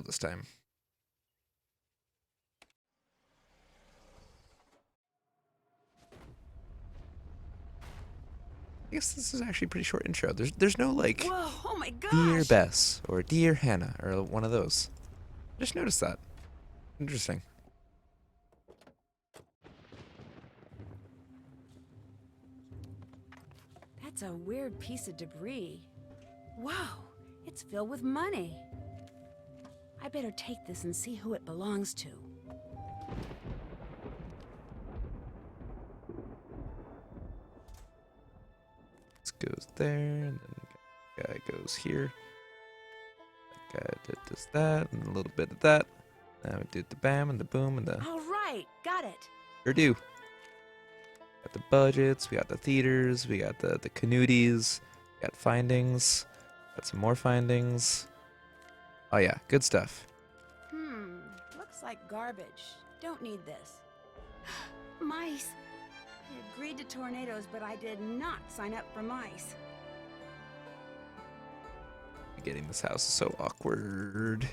this time. I guess this is actually a pretty short intro. There's no like Whoa, oh my Dear gosh! Bess or Dear Hannah or one of those. Just noticed that. Interesting. That's a weird piece of debris. Whoa, it's filled with money. I better take this and see who it belongs to. This goes there, and then the guy goes here. That guy does that, and a little bit of that. Now we did the bam and the boom and the All right, got it. sure do. Got the budgets, we got the theaters, we got the Canuties, we got findings, got some more findings. Oh yeah, good stuff. Looks like garbage. Don't need this. Mice. I agreed to tornadoes, but I did not sign up for mice. Getting this house is so awkward.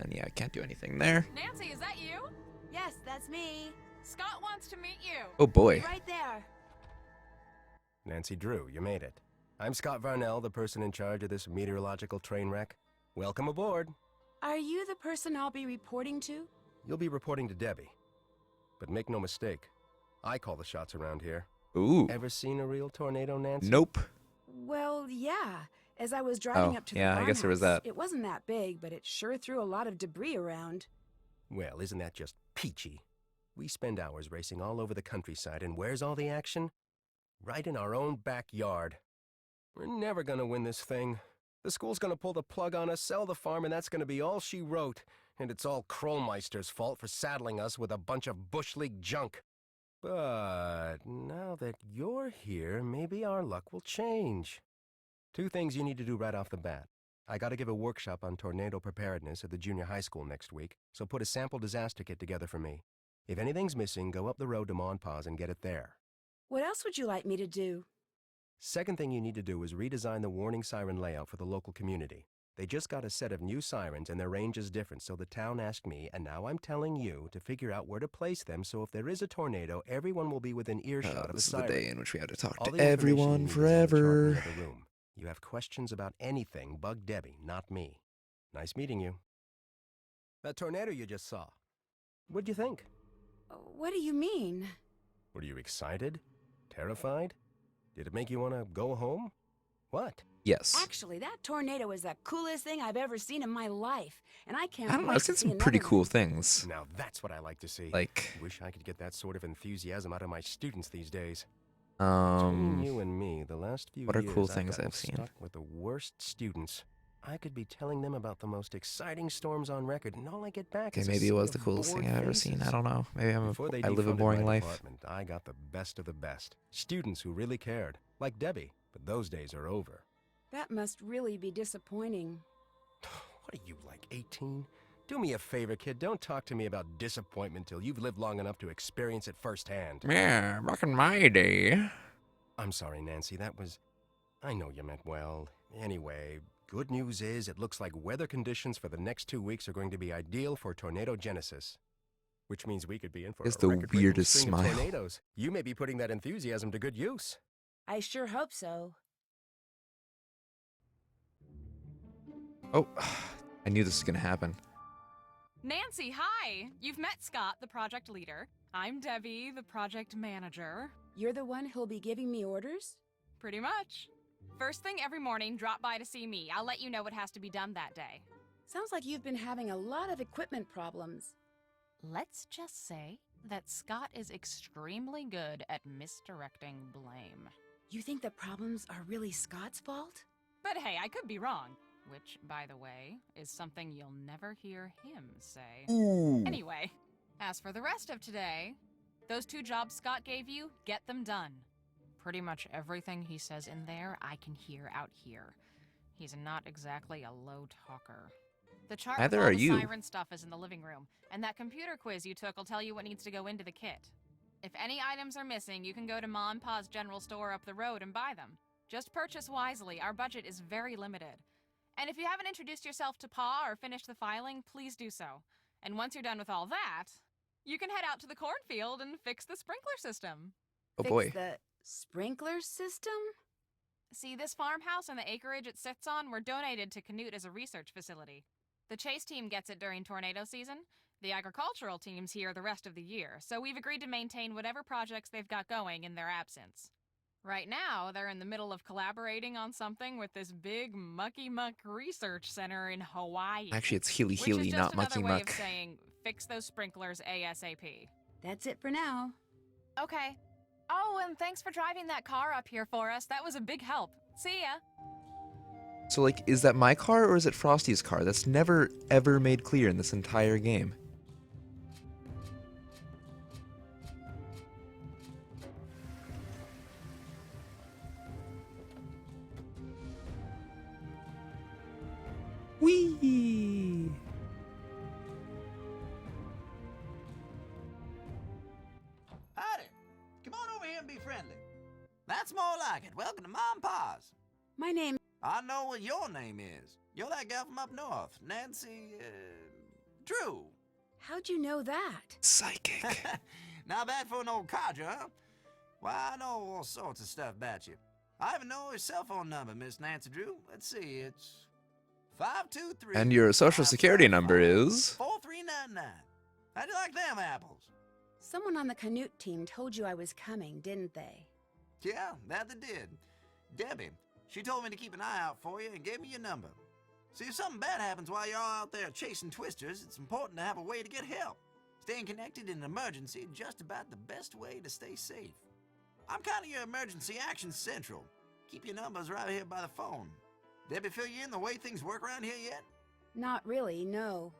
And yeah, I can't do anything there. Nancy, is that you? Yes, that's me. Scott wants to meet you. Oh boy. Right there. Nancy Drew, you made it. I'm Scott Varnell, the person in charge of this meteorological train wreck. Welcome aboard. Are you the person I'll be reporting to? You'll be reporting to Debbie. But make no mistake, I call the shots around here. Ooh. Ever seen a real tornado, Nancy? Nope. Well, yeah. As I was driving Oh, up to the yeah, I guess there was farmhouse, that. It wasn't that big, but it sure threw a lot of debris around. Well, isn't that just peachy? We spend hours racing all over the countryside, and where's all the action? Right in our own backyard. We're never gonna win this thing. The school's gonna pull the plug on us, sell the farm, and that's gonna be all she wrote. And it's all Krollmeister's fault for saddling us with a bunch of Bush League junk. But now that you're here, maybe our luck will change. Two things you need to do right off the bat. I gotta give a workshop on tornado preparedness at the junior high school next week, so put a sample disaster kit together for me. If anything's missing, go up the road to Monpause and get it there. What else would you like me to do? Second thing you need to do is redesign the warning siren layout for the local community. They just got a set of new sirens and their range is different, so the town asked me, and now I'm telling you, to figure out where to place them so if there is a tornado, everyone will be within earshot of a This is siren. the day in which we have to talk All to the information you everyone need is on the chart in forever. the other room. You have questions about anything, bug Debbie, not me. Nice meeting you. That tornado you just saw. What'd you think? What do you mean? Were you excited? Terrified? Did it make you want to go home? What? Yes. Actually, that tornado is the coolest thing I've ever seen in my life, and I can't I don't know, wait I've to seen see some pretty another cool one. things. Now that's what I like to see. Like, Wish I could get that sort of enthusiasm out of my students these days. Between you and me, the last few what are years cool I've things gotten I've seen? stuck with the worst students. I could be telling them about the most exciting storms on record, and all I get back okay, is a maybe it sea was of the coolest thing bored I've ever seen. I faces. don't know. Maybe Before they I live a defunded boring my life. department, I got the best of the best. Students who really cared, like Debbie, but those days are over. That must really be disappointing. What are you, like 18? Do me a favor, kid. Don't talk to me about disappointment till you've lived long enough to experience it firsthand. Yeah, back in my day. I'm sorry, Nancy. That was... I know you meant well. Anyway, good news is it looks like weather conditions for the next 2 weeks are going to be ideal for tornado genesis. Which means we could be in for It's a the record-breaking weirdest string of smile. tornadoes. You may be putting that enthusiasm to good use. I sure hope so. Oh, I knew this was gonna happen. Nancy, hi! You've met Scott, the project leader. I'm Debbie, the project manager. You're the one who'll be giving me orders? Pretty much. First thing every morning, drop by to see me. I'll let you know what has to be done that day. Sounds like you've been having a lot of equipment problems. Let's just say that Scott is extremely good at misdirecting blame. You think the problems are really Scott's fault? But hey, I could be wrong. Which, by the way, is something you'll never hear him say. Ooh. Anyway, as for the rest of today, Those 2 jobs Scott gave you, get them done. Pretty much everything he says in there, I can hear out here. He's not exactly a low talker. The chart Neither with all are the you. siren stuff is in the living room, and that computer quiz you took will tell you what needs to go into the kit. If any items are missing, you can go to Ma and Pa's general store up the road and buy them. Just purchase wisely, our budget is very limited. And if you haven't introduced yourself to Pa or finished the filing, please do so. And once you're done with all that, you can head out to the cornfield and fix the sprinkler system. Oh Fix boy. the sprinkler system? See, this farmhouse and the acreage it sits on were donated to Canute as a research facility. The chase team gets it during tornado season. The agricultural team's here the rest of the year, so we've agreed to maintain whatever projects they've got going in their absence. Right now, they're in the middle of collaborating on something with this big Mucky Muck research center in Hawaii. Actually, it's Healy which Healy, is just not another Mucky way Muck. of saying, fix those sprinklers ASAP. That's it for now. Okay. Oh, and thanks for driving that car up here for us. That was a big help. See ya. So, like, is that my car or is it Frosty's car? That's never, ever made clear in this entire game. Whee! Howdy. Come on over here and be friendly. That's more like it. Welcome to Mom and Pa's. My name. I know what your name is. You're that gal from up north, Nancy, Drew. How'd you know that? Psychic. Not bad for an old codger, huh? Why, I know all sorts of stuff about you. I even know your cell phone number, Miss Nancy Drew. Let's see, it's 523. And your social security number is? 4399. How'd you like them apples? Someone on the Canute team told you I was coming, didn't they? Yeah, that they did. Debbie, she told me to keep an eye out for you and gave me your number. See, if something bad happens while you're all out there chasing twisters, it's important to have a way to get help. Staying connected in an emergency is just about the best way to stay safe. I'm kind of your emergency action central. Keep your numbers right here by the phone. Debbie fill you in the way things work around here yet? Not really, no.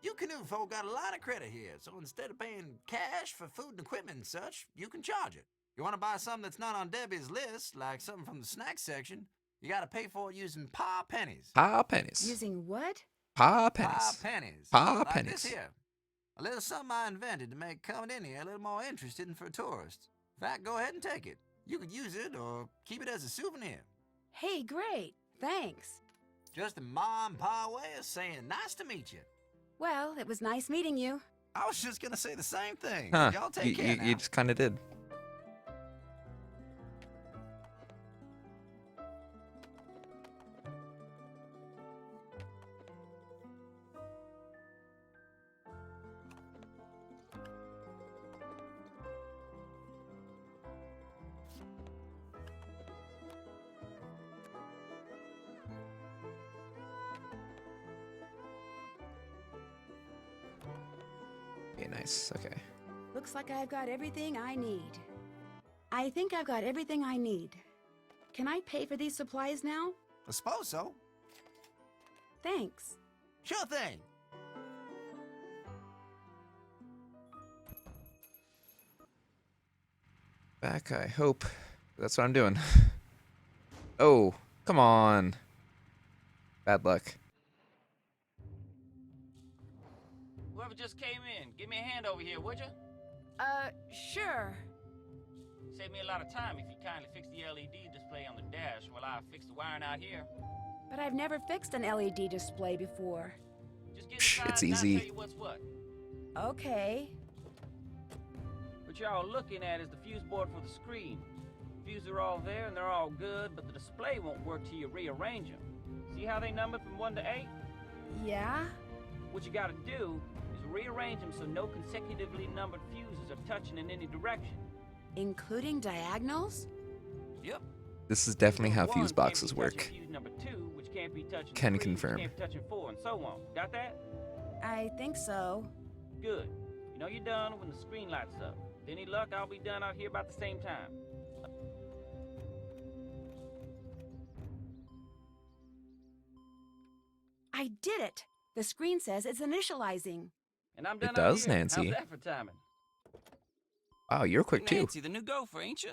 You Canute folk got a lot of credit here, so instead of paying cash for food and equipment and such, you can charge it. You want to buy something that's not on Debbie's list, like something from the snack section, you got to pay for it using Pa pennies. Pa pennies. Using what? Pa Pa pennies. pennies. Pa Like pennies. this here. A little something I invented to make coming in here a little more interesting for tourists. In fact, go ahead and take it. You could use it or keep it as a souvenir. Hey, great. Thanks. Just a Ma and Pa way of saying nice to meet you. Well, it was nice meeting you. I was just gonna say the same thing. Huh. Y'all take care now. You just kind of did. Okay, nice. Okay. Looks like I've got everything I need. I think I've got everything I need. Can I pay for these supplies now? I suppose so. Thanks. Sure thing. Back, I hope. That's what I'm doing. Oh, come on. Bad luck. Whoever just came in, give me a hand over here, would you? Sure. Save me a lot of time if you kindly fix the LED display on the dash while I fix the wiring out here. But I've never fixed an LED display before. Just get Psh, inside it's and I'll easy. tell you what's what. Okay. What y'all looking at is the fuse board for the screen. Fuses are all there and they're all good, but the display won't work till you rearrange them. See how they numbered from 1 to 8? Yeah? What you gotta do is rearrange them so no consecutively numbered fuses are touching in any direction. Including diagonals? Yep. This is definitely how One fuse can't be boxes touching work. Fuse number 2, which can't be touching Can 3, confirm. which can't be touching 4, and so on. Got that? I think so. Good. You know you're done when the screen lights up. With any luck, I'll be done out here about the same time. I did it! The screen says it's initializing. And I'm done It does, out here. Nancy. How's that for timing? Wow, you're quick too. Nancy, the new gopher, ain't you?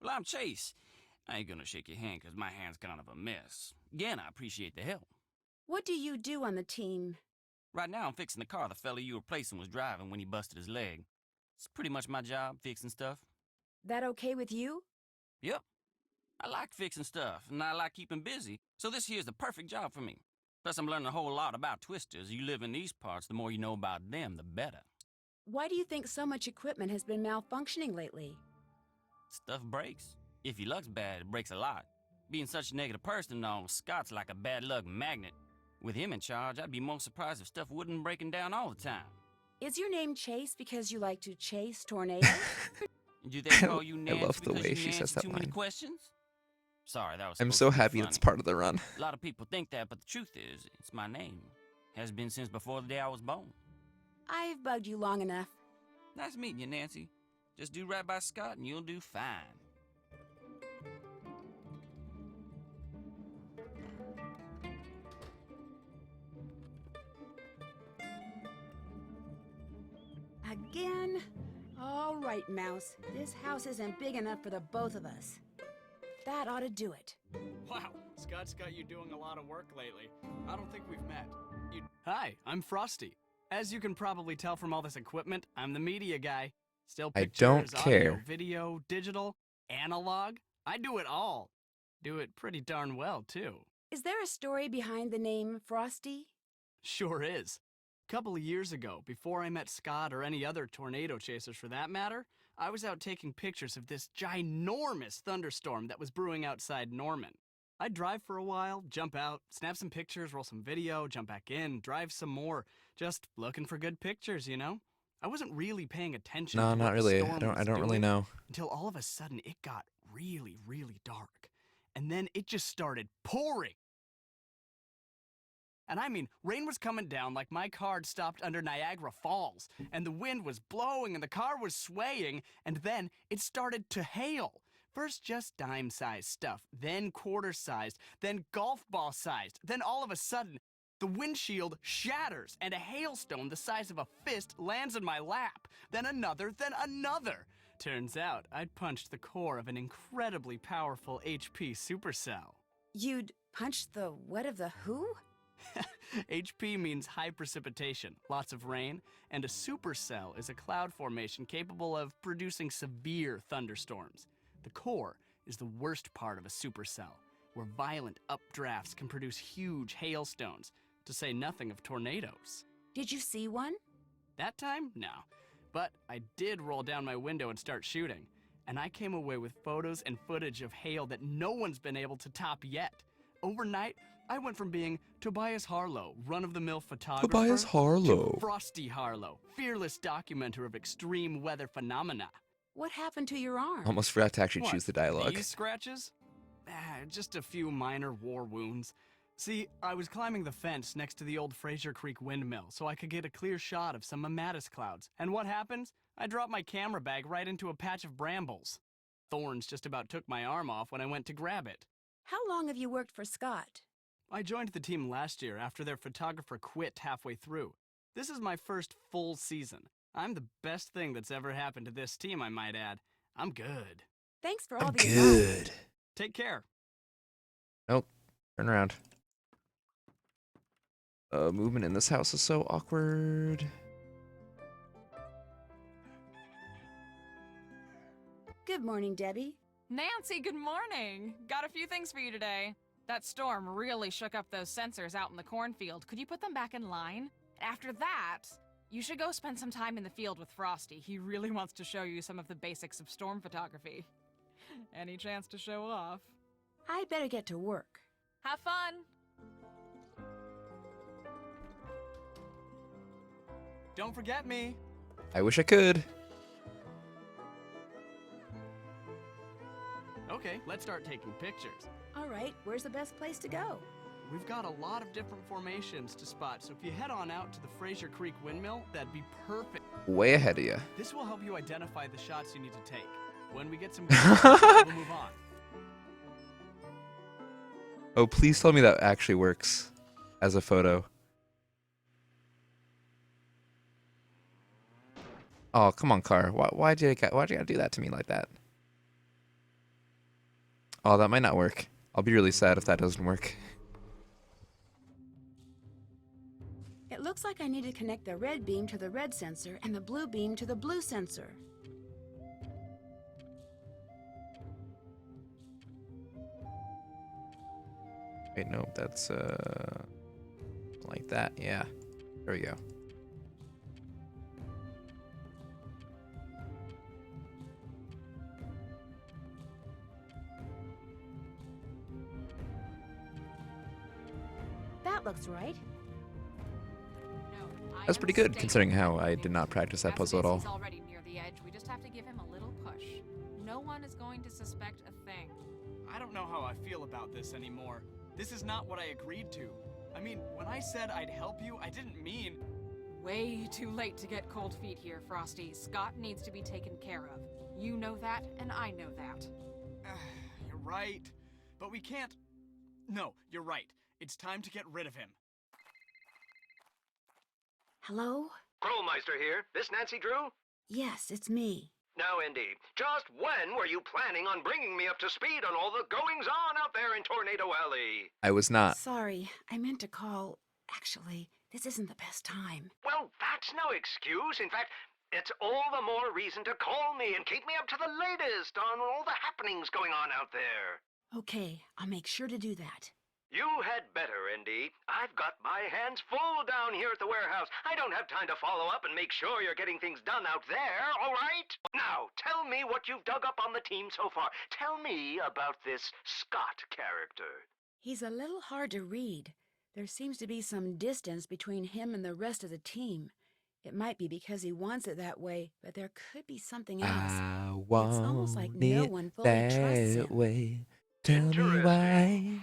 Well, I'm Chase. I ain't gonna shake your hand 'cause my hand's kind of a mess. Again, I appreciate the help. What do you do on the team? Right now, I'm fixing the car the fella you were replacing was driving when he busted his leg. It's pretty much my job, fixing stuff. That okay with you? Yep. I like fixing stuff, and I like keeping busy, so this here's the perfect job for me. Plus, I'm learning a whole lot about twisters. You live in these parts, the more you know about them, the better. Why do you think so much equipment has been malfunctioning lately? Stuff breaks. If your luck's bad, it breaks a lot. Being such a negative person, though, Scott's like a bad luck magnet. With him in charge, I'd be most surprised if stuff wouldn't breaking down all the time. Is your name Chase because you like to chase tornadoes? Do they call you Nancy I love the because way you she answer says that too many line. questions? Sorry, that was I'm supposed so to be happy funny. it's part of the run. A lot of people think that, but the truth is, it's my name. Has been since before the day I was born. I've bugged you long enough. Nice meeting you, Nancy. Just do right by Scott and you'll do fine. Again? All right, Mouse. This house isn't big enough for the both of us. That ought to do it. Wow, Scott's got you doing a lot of work lately. I don't think we've met. Hi, I'm Frosty. As you can probably tell from all this equipment, I'm the media guy. Still I pictures, don't audio, care. video, digital, analog. I do it all. Do it pretty darn well, too. Is there a story behind the name Frosty? Sure is. A couple of years ago, before I met Scott or any other tornado chasers for that matter, I was out taking pictures of this ginormous thunderstorm that was brewing outside Norman. I'd drive for a while, jump out, snap some pictures, roll some video, jump back in, drive some more. Just looking for good pictures, you know? I wasn't really paying attention No, to not what the really. storm I was don't really doing know. until all of a sudden it got really, really dark. And then it just started pouring. And I mean, rain was coming down like my car had stopped under Niagara Falls, and the wind was blowing and the car was swaying, and then it started to hail. First just dime-sized stuff, then quarter-sized, then golf ball-sized, then all of a sudden, the windshield shatters and a hailstone the size of a fist lands in my lap. Then another, then another. Turns out I'd punched the core of an incredibly powerful HP supercell. You'd punched the what of the who? HP means high precipitation, lots of rain, and a supercell is a cloud formation capable of producing severe thunderstorms. The core is the worst part of a supercell, where violent updrafts can produce huge hailstones, to say nothing of tornadoes. Did you see one? That time? No. But I did roll down my window and start shooting, and I came away with photos and footage of hail that no one's been able to top yet. Overnight, I went from being Tobias Harlow, run-of-the-mill photographer, Tobias Harlow. to Frosty Harlow, fearless documenter of extreme weather phenomena. What happened to your arm? Almost forgot to actually What, choose the dialogue. These scratches? Just a few minor war wounds. See, I was climbing the fence next to the old Fraser Creek windmill so I could get a clear shot of some mammatus clouds. And what happens? I dropped my camera bag right into a patch of brambles. Thorns just about took my arm off when I went to grab it. How long have you worked for Scott? I joined the team last year after their photographer quit halfway through. This is my first full season. I'm the best thing that's ever happened to this team, I might add. I'm good. Thanks for all I'm the advice. good. Take care. Nope. Turn around. Movement in this house is so awkward. Good morning, Debbie. Nancy, good morning. Got a few things for you today. That storm really shook up those sensors out in the cornfield. Could you put them back in line? After that, you should go spend some time in the field with Frosty. He really wants to show you some of the basics of storm photography. Any chance to show off? I'd better get to work. Have fun! Don't forget me. I wish I could. Okay, let's start taking pictures. All right, where's the best place to go? We've got a lot of different formations to spot, so if you head on out to the Fraser Creek windmill, that'd be perfect. Way ahead of you. This will help you identify the shots you need to take. When we get some good shots, we'll move on. Oh, please tell me that actually works as a photo. Oh, come on, car. Why'd you gotta do that to me like that? Oh, that might not work. I'll be really sad if that doesn't work. It looks like I need to connect the red beam to the red sensor and the blue beam to the blue sensor. Wait, no, that's like that. Yeah. There we go. That looks right. That's pretty good, considering how I did not practice that puzzle at all. He's already near the edge. We just have to give him a little push. No one is going to suspect a thing. I don't know how I feel about this anymore. This is not what I agreed to. I mean, when I said I'd help you, I didn't mean... Way too late to get cold feet here, Frosty. Scott needs to be taken care of. You know that, and I know that. You're right. But we can't... No, you're right. It's time to get rid of him. Hello? Krollmeister here. This Nancy Drew? Yes, it's me. Now, Indy, just when were you planning on bringing me up to speed on all the goings-on out there in Tornado Alley? I was not. Sorry, I meant to call. Actually, this isn't the best time. Well, that's no excuse. In fact, it's all the more reason to call me and keep me up to the latest on all the happenings going on out there. Okay, I'll make sure to do that. You had better, Indy. I've got my hands full down here at the warehouse. I don't have time to follow up and make sure you're getting things done out there, all right? Now, tell me what you've dug up on the team so far. Tell me about this Scott character. He's a little hard to read. There seems to be some distance between him and the rest of the team. It might be because he wants it that way, but there could be something else. I want It's almost like no one fully trusts that him. way. Tell me Interesting. why.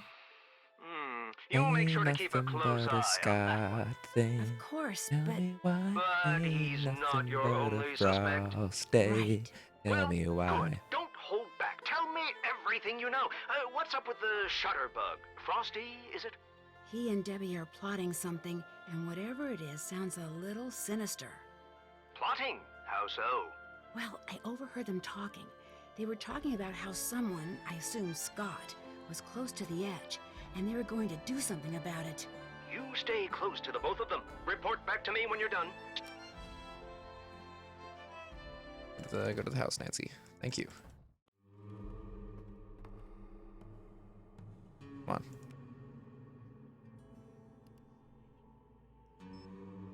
You make sure to Ain't keep a nothing close but eye a on that Scott one. thing. Of course, Tell but me why. But ain't he's not nothing your but a only suspect. Frosty. Right. Tell Well, me why. good. Don't hold back. Tell me everything you know. What's up with the Shutterbug? Frosty, is it? he and Debbie are plotting something, and whatever it is sounds a little sinister. Plotting? How so? Well, I overheard them talking. They were talking about how someone, I assume Scott, was close to the edge, and they were going to do something about it. You stay close to the both of them. Report back to me when you're done. Go to the house, Nancy. Thank you. Come on.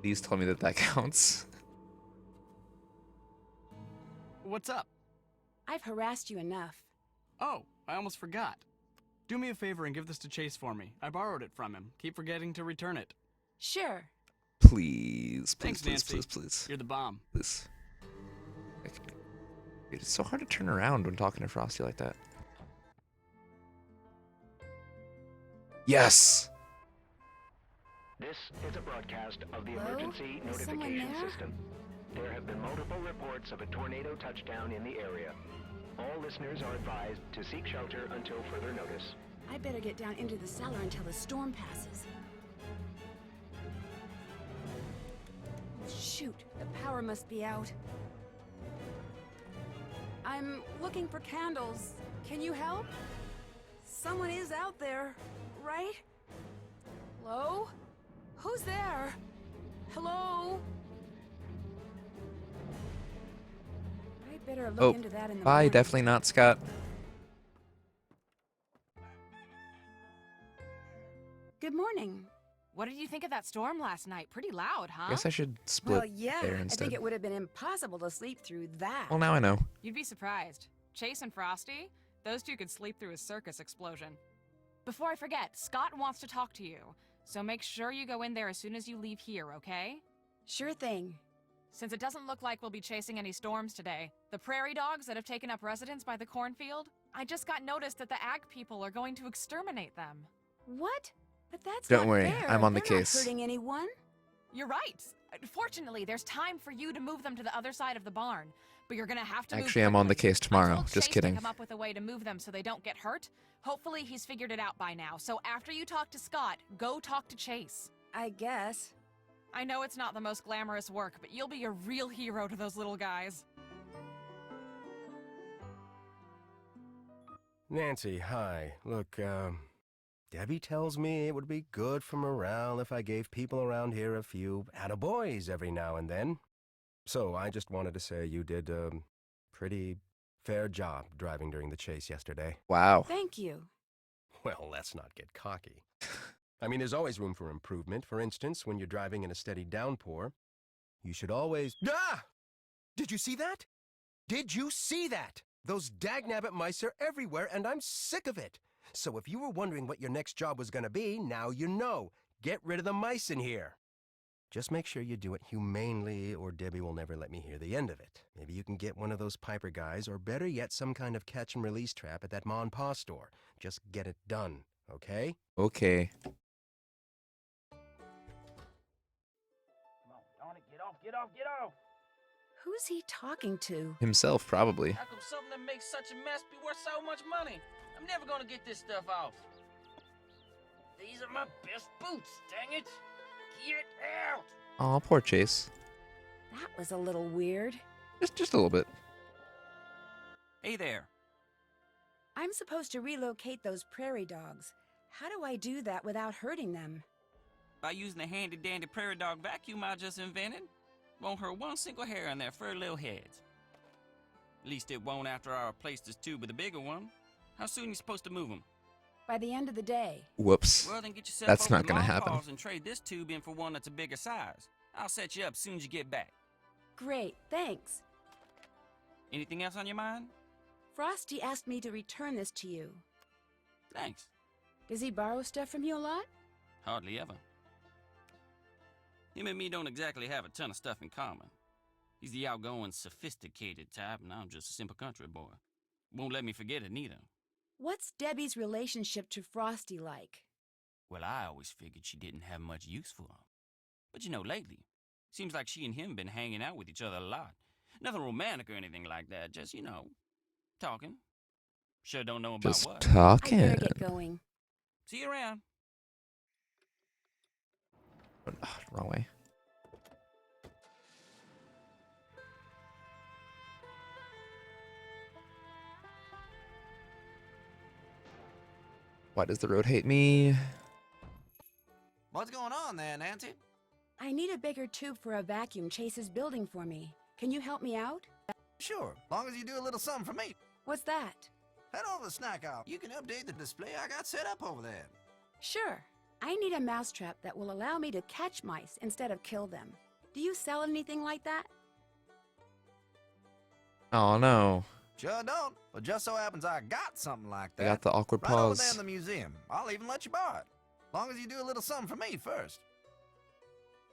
Please tell me that that counts. What's up? I've harassed you enough. Oh, I almost forgot. Do me a favor and give this to Chase for me. I borrowed it from him. Keep forgetting to return it. Sure. Please, please, Thanks, please, Nancy. please, please, You're the bomb. please. It's so hard to turn around when talking to Frosty like that. Yes! This is a broadcast of the Hello? emergency Is someone notification there? system. There have been multiple reports of a tornado touchdown in the area. All listeners are advised to seek shelter until further notice. I better get down into the cellar until the storm passes. Shoot, the power must be out. I'm looking for candles. Can you help? Someone is out there, right? Hello? Who's there? Hello? I better look Oh, into that in the bye, morning. definitely not Scott. Good morning. What did you think of that storm last night? Pretty loud, huh? I guess I should split Well, yeah, there I instead. think it would have been impossible to sleep through that. Well, now I know. You'd be surprised. Chase and Frosty, those two could sleep through a circus explosion. Before I forget, Scott wants to talk to you. So make sure you go in there as soon as you leave here, okay? Sure thing. Since it doesn't look like we'll be chasing any storms today, the prairie dogs that have taken up residence by the cornfield, I just got notice that the ag people are going to exterminate them. What? But that's Don't not worry, fair. I'm on the They're case. Not hurting anyone. You're right. Fortunately, there's time for you to move them to the other side of the barn, but you're gonna have to move Actually, I'm on the quickly. case tomorrow. I told Just Chase kidding. To come up with a way to move them so they don't get hurt. Hopefully, he's figured it out by now. So after you talk to Scott, go talk to Chase. I guess. I know it's not the most glamorous work, but you'll be a real hero to those little guys. Nancy, hi. Look, Debbie tells me it would be good for morale if I gave people around here a few attaboys every now and then. So I just wanted to say you did a pretty fair job driving during the chase yesterday. Wow. Thank you. Well, let's not get cocky. I mean, there's always room for improvement. For instance, when you're driving in a steady downpour, you should always... Ah! Did you see that? Did you see that? Those dagnabbit mice are everywhere, and I'm sick of it. So if you were wondering what your next job was going to be, now you know. Get rid of the mice in here. Just make sure you do it humanely, or Debbie will never let me hear the end of it. Maybe you can get one of those Piper guys, or better yet, some kind of catch-and-release trap at that Ma and Pa store. Just get it done, okay? Okay. Come on, darn it, get off, get off, get off! Who's he talking to? Himself, probably. How come something that makes such a mess be worth so much money? I'm never gonna get this stuff off. These are my best boots, dang it! Get out! Aw, poor Chase. That was a little weird. Just a little bit. Hey there. I'm supposed to relocate those prairie dogs. How do I do that without hurting them? By using the handy-dandy prairie dog vacuum I just invented, won't hurt one single hair on their furry little heads. At least it won't after I replace this tube with a bigger one. How soon you supposed to move them? By the end of the day. Whoops. Well, then get yourself That's over not to gonna Mom happen. Pa's and trade this tube in for one that's a bigger size. I'll set you up as soon as you get back. Great, thanks. Anything else on your mind? Frosty asked me to return this to you. Thanks. Does he borrow stuff from you a lot? Hardly ever. Him and me don't exactly have a ton of stuff in common. He's the outgoing, sophisticated type, and I'm just a simple country boy. Won't let me forget it neither. What's Debbie's relationship to Frosty like? Well, I always figured she didn't have much use for him. But you know, lately, seems like she and him been hanging out with each other a lot. Nothing romantic or anything like that, just, you know, talking. Sure don't know about Just what. I better talking. get going. See you around. Wrong way. Why does the road hate me? What's going on there, Nancy? I need a bigger tube for a vacuum Chase is building for me. Can you help me out? Sure, long as you do a little something for me. What's that? Head over to Snack Out. You can update the display I got set up over there. Sure. I need a mousetrap that will allow me to catch mice instead of kill them. Do you sell anything like that? Oh no. Sure don't, but just so happens I got something like I that. got the awkward right over there pause. in the museum. I'll even let you borrow it. Long as you do a little something for me first.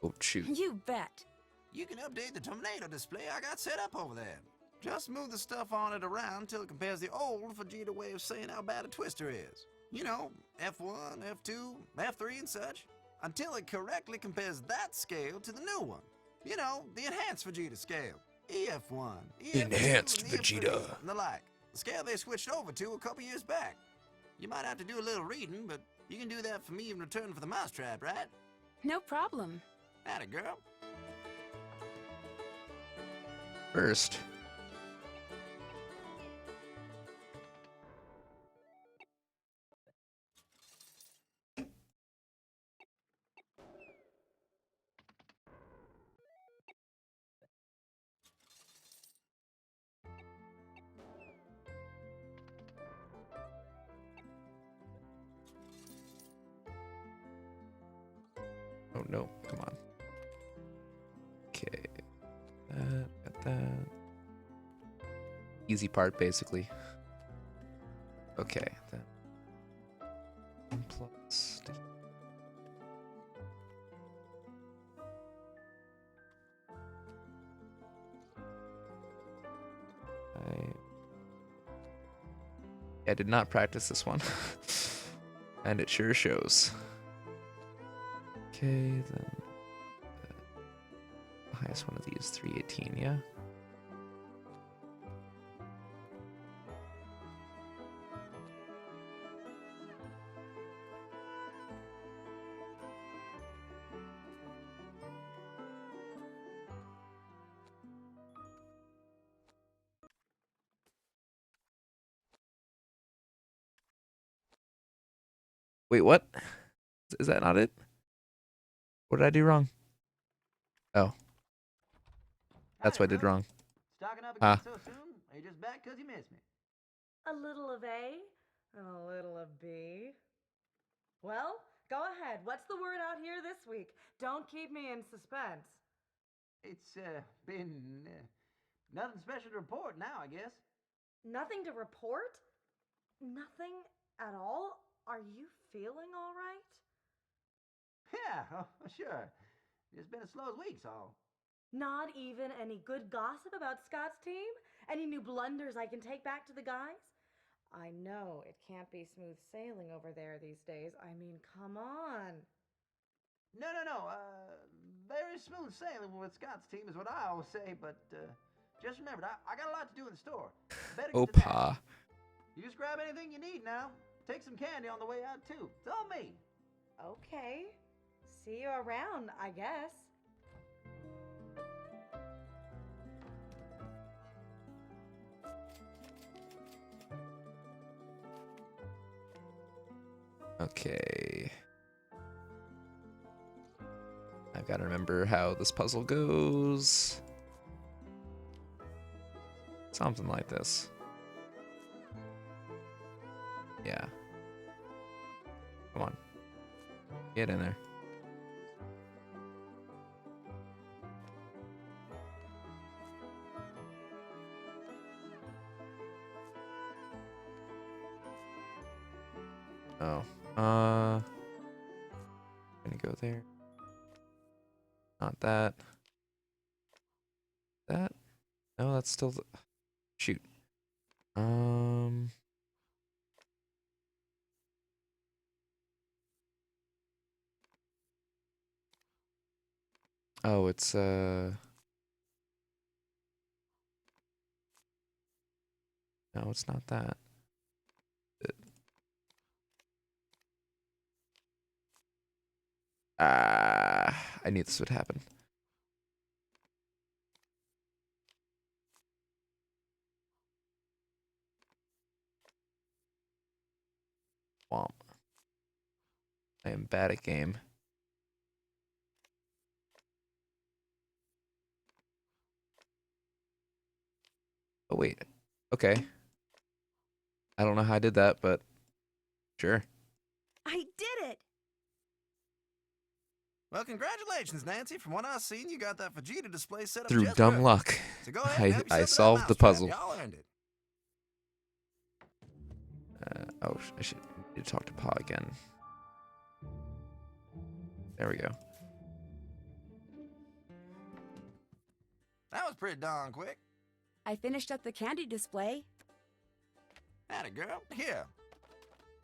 Oh shoot. You bet. You can update the tornado display I got set up over there. Just move the stuff on it around till it compares the old Vegeta way of saying how bad a twister is. You know, F1, F2, F3 and such. Until it correctly compares that scale to the new one. You know, the enhanced Vegeta scale. EF1, EF2, Enhanced and EF3, Vegeta. and the like. The scale they switched over to a couple years back. You might have to do a little reading, but you can do that for me in return for the mousetrap, right? No problem. Atta girl. First. Oh no, come on. Okay. Got that. Easy part, basically. Okay. Then. 1 plus. I did not practice this one. And it sure shows. Okay, then the highest one of these, 318, yeah? Wait, what? Is that not it? What did I do wrong? Oh, that's what I did wrong. Stocking up Ah. again so soon? Or you just back 'cause you missed me? A little of A and a little of B. Well, go ahead. What's the word out here this week? Don't keep me in suspense. It's been nothing special to report now, I guess. Nothing to report? Nothing at all? Are you feeling all right? Yeah, sure. It's been as slow as weeks, all. Not even any good gossip about Scott's team? Any new blunders I can take back to the guys? I know it can't be smooth sailing over there these days. I mean, come on. No. Very smooth sailing with Scott's team is what I always say, but just remember, I got a lot to do in the store. Better get to that. Opa. You just grab anything you need now. Take some candy on the way out, too. It's all me. Okay. See you around, I guess. Okay. I've got to remember how this puzzle goes. Something like this. Yeah. Come on. Get in there. Oh. Gonna go there. Not that. That? No, that's still the... Shoot. Oh, it's no, it's not that. I knew this would happen. Womp. I am bad at game. Oh, wait. Okay. I don't know how I did that, but sure. I did it! Well, congratulations, Nancy. From what I've seen, you got that Vegeta display set up Through just dumb good. luck, So go ahead and have I yourself solved the that mousetrap. puzzle. Y'all earned it. Oh, I should need to talk to Pa again. There we go. That was pretty darn quick. I finished up the candy display. Atta girl. Here.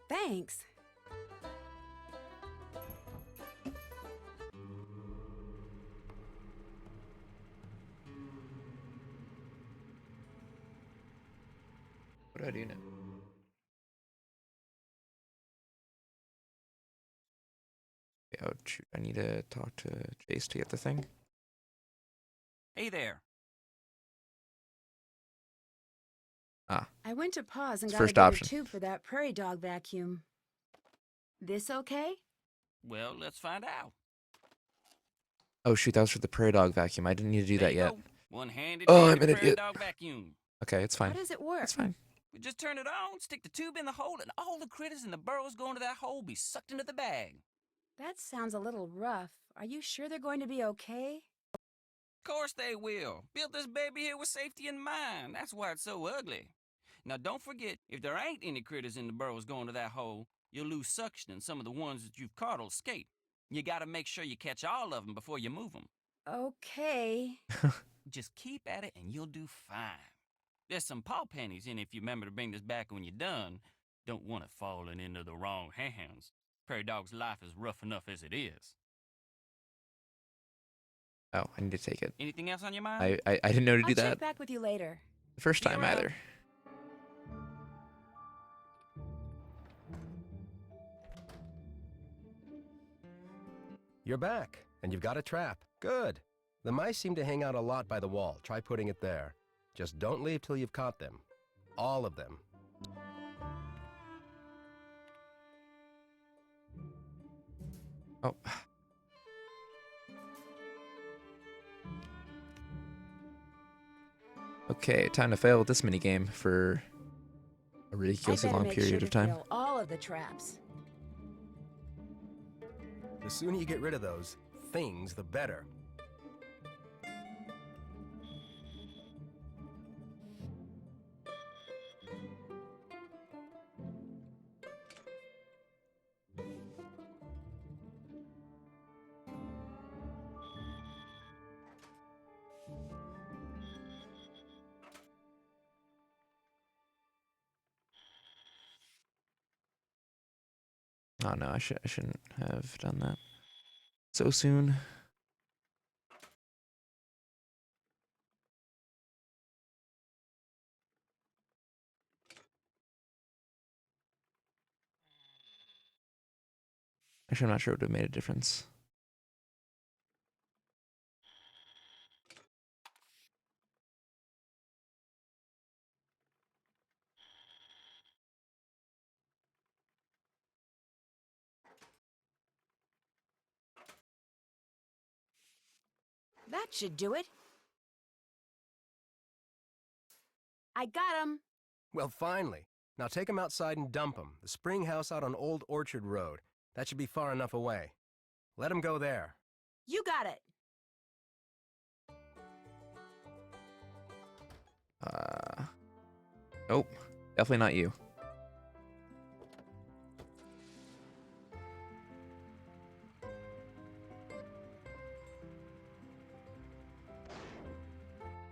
Thanks. What do I do now? Oh, shoot. I need to talk to Chase to get the thing. Hey there. I went to pause and It's got a first bigger option. tube for that prairie dog vacuum. This okay? Well, let's find out. Oh, shoot. That was for the prairie dog vacuum. I didn't need to do There that you yet. go. One-handed Oh, I'm dandy an prairie idiot. dog vacuum. Okay, it's fine. How does it work? It's fine. We just turn it on, stick the tube in the hole, and all the critters in the burrows going to that hole be sucked into the bag. That sounds a little rough. Are you sure they're going to be okay? Of course they will. Built this baby here with safety in mind. That's why it's so ugly. Now don't forget, if there ain't any critters in the burrows going to that hole, you'll lose suction and some of the ones that you've caught will escape. You gotta make sure you catch all of them before you move them. Okay. Just keep at it and you'll do fine. There's some paw pennies in if you remember to bring this back when you're done. Don't want it falling into the wrong hands. Prairie dog's life is rough enough as it is. Oh, I need to take it. Anything else on your mind? I didn't know to I'll do check that back with you later. the first See you time around. either. You're back, and you've got a trap. Good. The mice seem to hang out a lot by the wall. Try putting it there. Just don't leave till you've caught them. All of them. Oh. Okay, time to fail with this minigame for a I ridiculously better long make period sure to of time. fail all of the traps. The sooner you get rid of those things, the better. Oh no, I shouldn't have done that so soon. Actually, I'm not sure it would have made a difference. That should do it. I got him. Well, finally. Now take 'em outside and dump 'em. The spring house out on Old Orchard Road. That should be far enough away. Let 'em go there. You got it. Nope, definitely not you.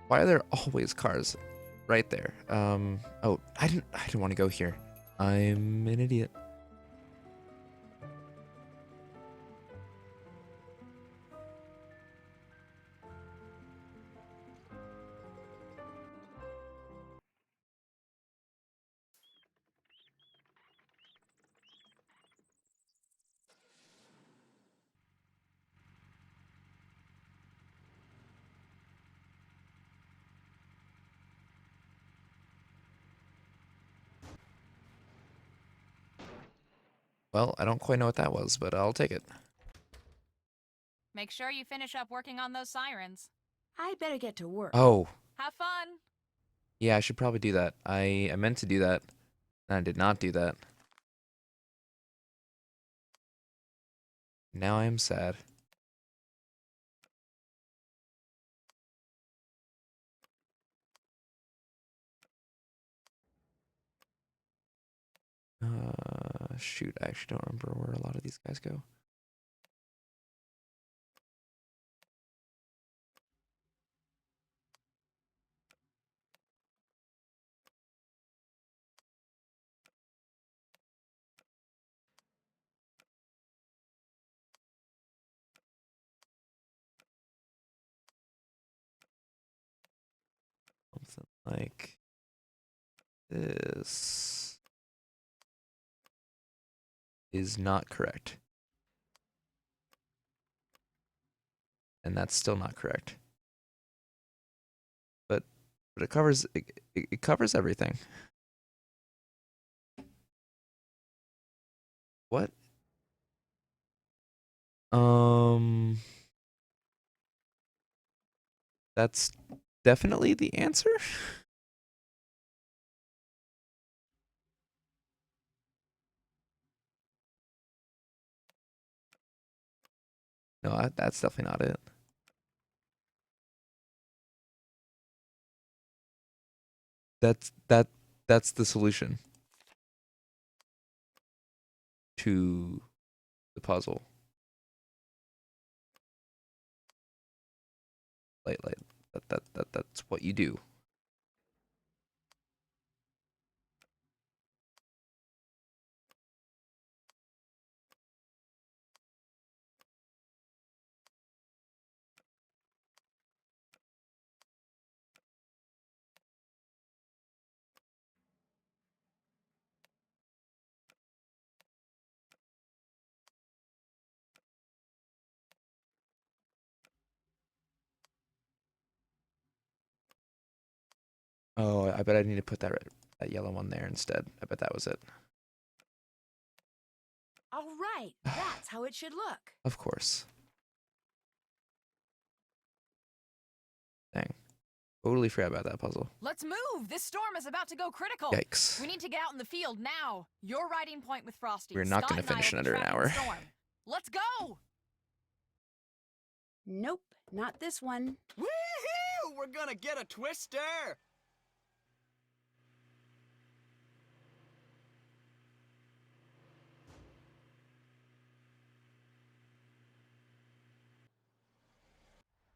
Why are there always cars right there? Oh, I didn't want to go here. I'm an idiot. Well, I don't quite know what that was, but I'll take it. Make sure you finish up working on those sirens. I better get to work. Oh, Have fun! yeah, I should probably do that. I meant to do that, and I did not do that. Now I am sad. Shoot, I actually don't remember where a lot of these guys go. Something like this is not correct. And that's still not correct. But it covers it covers everything. What? That's definitely the answer. No, that's definitely not it. That's the solution to the puzzle. Like that's what you do. Oh, I bet I need to put that yellow one there instead. I bet that was it. All right, that's how it should look. Of course. Dang. Totally forgot about that puzzle. Let's move! This storm is about to go critical! Yikes. We need to get out in the field now! Your riding point with Frosty. We're not Scott gonna and I finish will in be under an tracking the hour. storm. Let's go! Nope, not this one. Woohoo! We're gonna get a twister!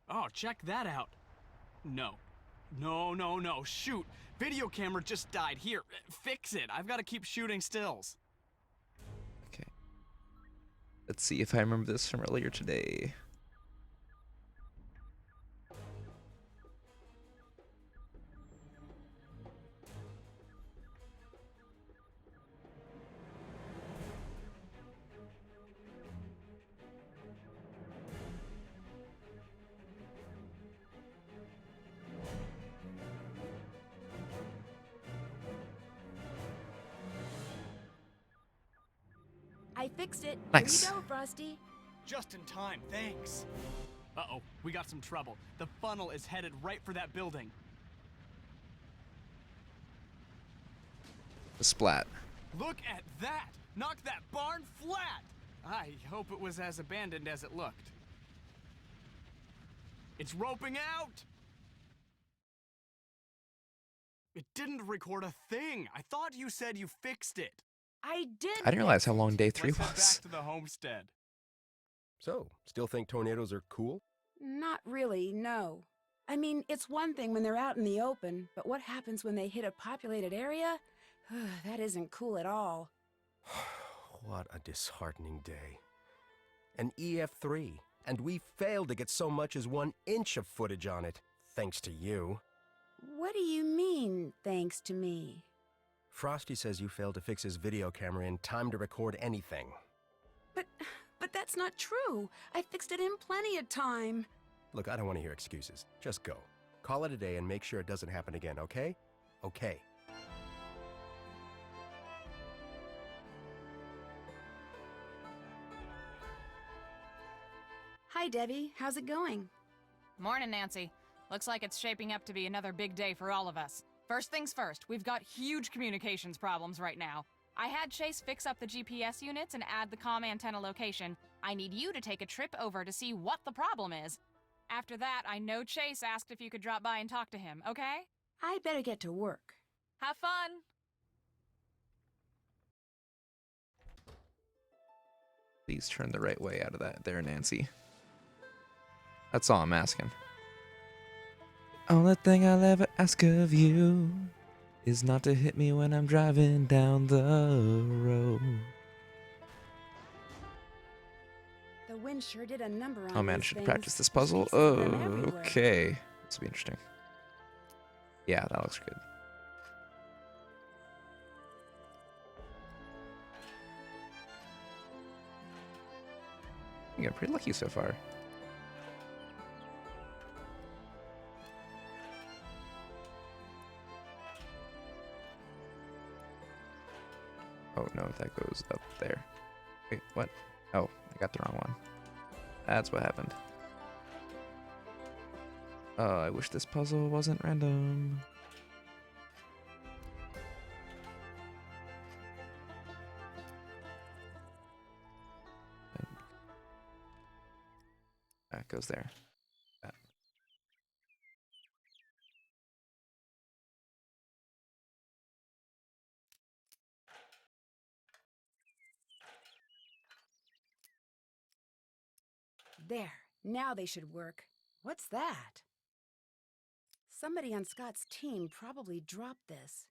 Oh, check that out. No. No. Shoot. Video camera just died. Here, fix it. I've got to keep shooting stills. Okay. Let's see if I remember this from earlier today. I fixed it. Nice. Here you go, Frosty. Just in time, thanks. Uh-oh, we got some trouble. The funnel is headed right for that building. The splat. Look at that! Knock that barn flat! I hope it was as abandoned as it looked. It's roping out! It didn't record a thing. I thought you said you fixed it. I did. I didn't realize how long day 3 Let's head was. back to the homestead. So, still think tornadoes are cool? Not really, no. I mean, it's one thing when they're out in the open, but what happens when they hit a populated area? That isn't cool at all. What a disheartening day. An EF3, and we failed to get so much as 1 inch of footage on it, thanks to you. What do you mean, thanks to me? Frosty says you failed to fix his video camera in time to record anything. But that's not true. I fixed it in plenty of time. Look, I don't want to hear excuses. Just go. Call it a day and make sure it doesn't happen again, okay? Okay. Hi, Debbie. How's it going? Morning, Nancy. Looks like it's shaping up to be another big day for all of us. First things first, we've got huge communications problems right now. I had Chase fix up the GPS units and add the comm antenna location. I need you to take a trip over to see what the problem is. After that, I know Chase asked if you could drop by and talk to him, okay? I better get to work. Have fun! Please turn the right way out of that there, Nancy. That's all I'm asking. Only thing I'll ever ask of you is not to hit me when I'm driving down the road. The wind sure did a number on Oh man, I these should things. practice this puzzle. Pieces of them Oh, everywhere. okay. This will be interesting. Yeah, that looks good. You got pretty lucky so far. Oh no, that goes up there. Wait, what? Oh, I got the wrong one. That's what happened. Oh, I wish this puzzle wasn't random. That goes there. That. There. Now they should work. What's that? Somebody on Scott's team probably dropped this.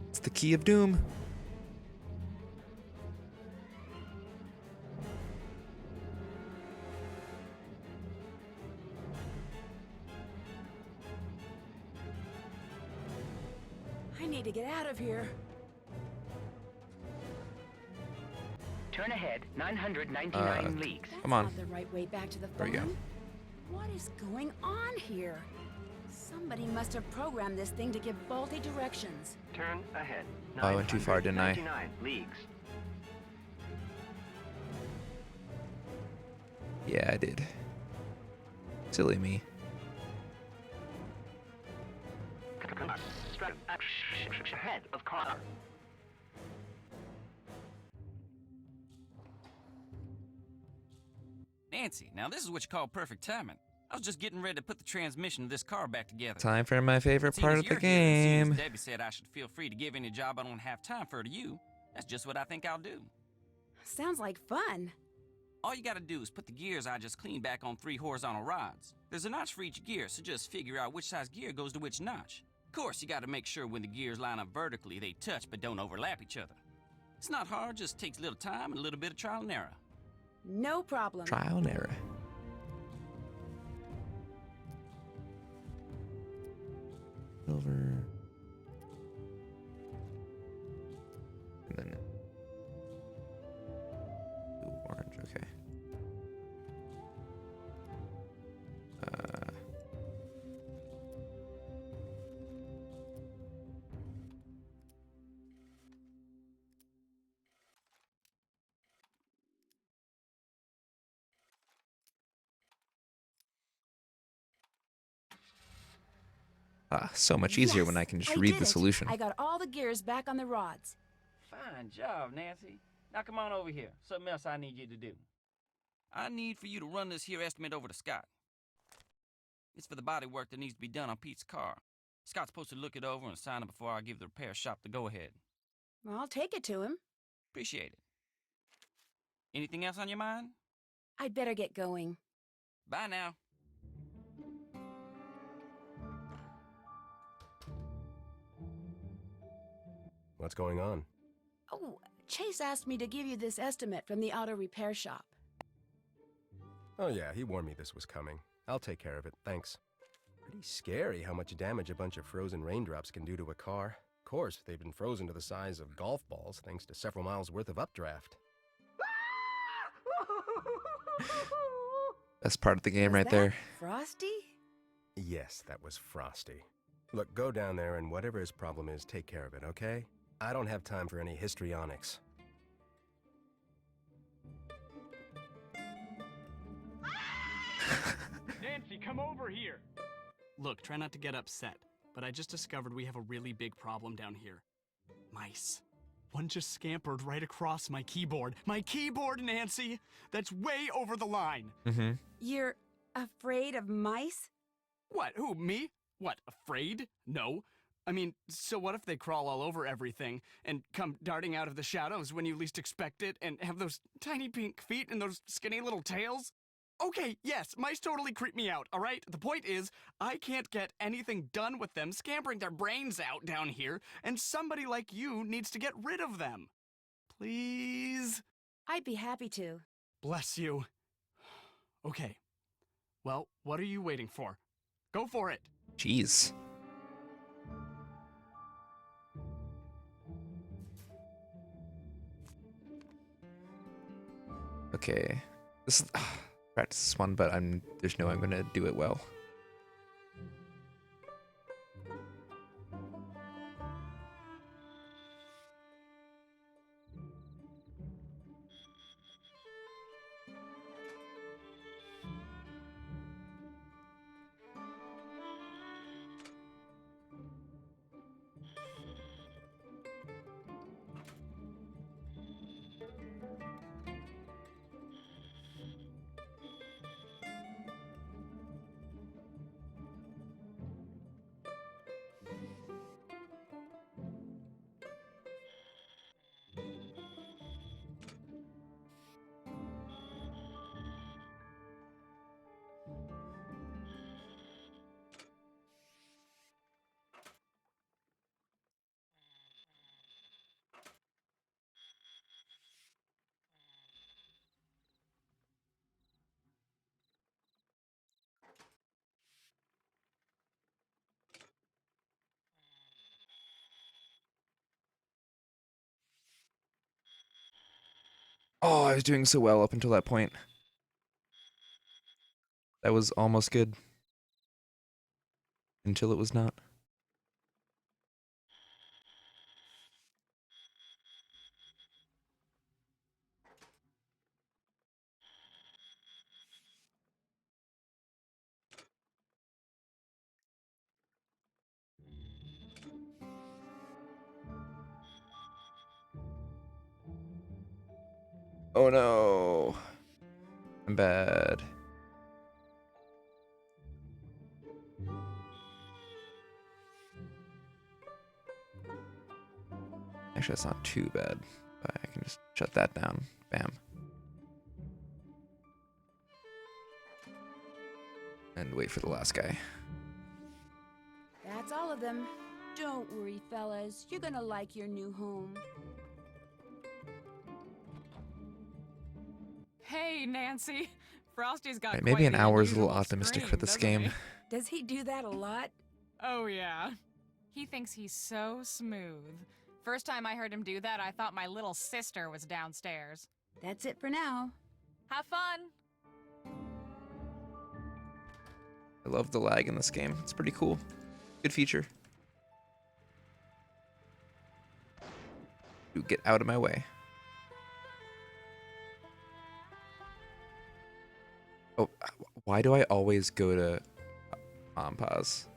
It's the key of doom. I need to get out of here. Turn ahead 999 leagues. That's Come on. not the right way back to the There we go. farm. What is going on here? Somebody must have programmed this thing to give faulty directions. Turn ahead. Oh, I went too far, didn't I? 999 leagues. Yeah, I did. Silly me. Ahead of car. Nancy, now this is what you call perfect timing. I was just getting ready to put the transmission of this car back together. Time for my favorite Seeing part as of the you're here, and seeing as game. Debbie said I should feel free to give any job I don't have time for to you. That's just what I think I'll do. Sounds like fun. All you gotta do is put the gears I just cleaned back on 3 horizontal rods. There's a notch for each gear, so just figure out which size gear goes to which notch. Of course, you gotta make sure when the gears line up vertically, they touch but don't overlap each other. It's not hard, just takes a little time and a little bit of trial and error. No problem. Trial and error. Silver. And then blue, orange, okay. So much easier when Yes, I can just I read did the it. solution. I got all the gears back on the rods. Fine job, Nancy. Now come on over here. Something else I need you to do. I need for you to run this here estimate over to Scott. It's for the body work that needs to be done on Pete's car. Scott's supposed to look it over and sign it before I give the repair shop the go-ahead. Well, I'll take it to him. Appreciate it. Anything else on your mind? I'd better get going. Bye now. What's going on? Oh, Chase asked me to give you this estimate from the auto repair shop. Oh yeah, he warned me this was coming. I'll take care of it, thanks. Pretty scary how much damage a bunch of frozen raindrops can do to a car. Of course, they've been frozen to the size of golf balls thanks to several miles worth of updraft. Best part of the game Was right that there. Frosty? Yes, that was Frosty. Look, go down there and whatever his problem is, take care of it, okay? I don't have time for any histrionics. Nancy, come over here! Look, try not to get upset, but I just discovered we have a really big problem down here. Mice. One just scampered right across my keyboard. My keyboard, Nancy! That's way over the line! Mm-hmm. You're afraid of mice? What, who, me? What, afraid? No. I mean, so what if they crawl all over everything and come darting out of the shadows when you least expect it and have those tiny pink feet and those skinny little tails? Okay, yes, mice totally creep me out, all right? The point is, I can't get anything done with them scampering their brains out down here, and somebody like you needs to get rid of them. Please? I'd be happy to. Bless you. Okay. Well, what are you waiting for? Go for it. Jeez. Okay. This is practice this one, but there's no way I'm gonna do it well. Oh, I was doing so well up until that point. That was almost good. until it was not. Oh no. I'm bad. Actually, that's not too bad. But I can just shut that down. Bam. And wait for the last guy. That's all of them. Don't worry, fellas. You're gonna like your new home. Hey, Nancy. Frosty's got Right, quite maybe an the hour is a little unusual optimistic for scream, this doesn't game. he? Does he do that a lot? Oh, yeah. He thinks he's so smooth. First time I heard him do that, I thought my little sister was downstairs. That's it for now. Have fun! I love the lag in this game. It's pretty cool. Good feature. You get out of my way. Oh, why do I always go to pause?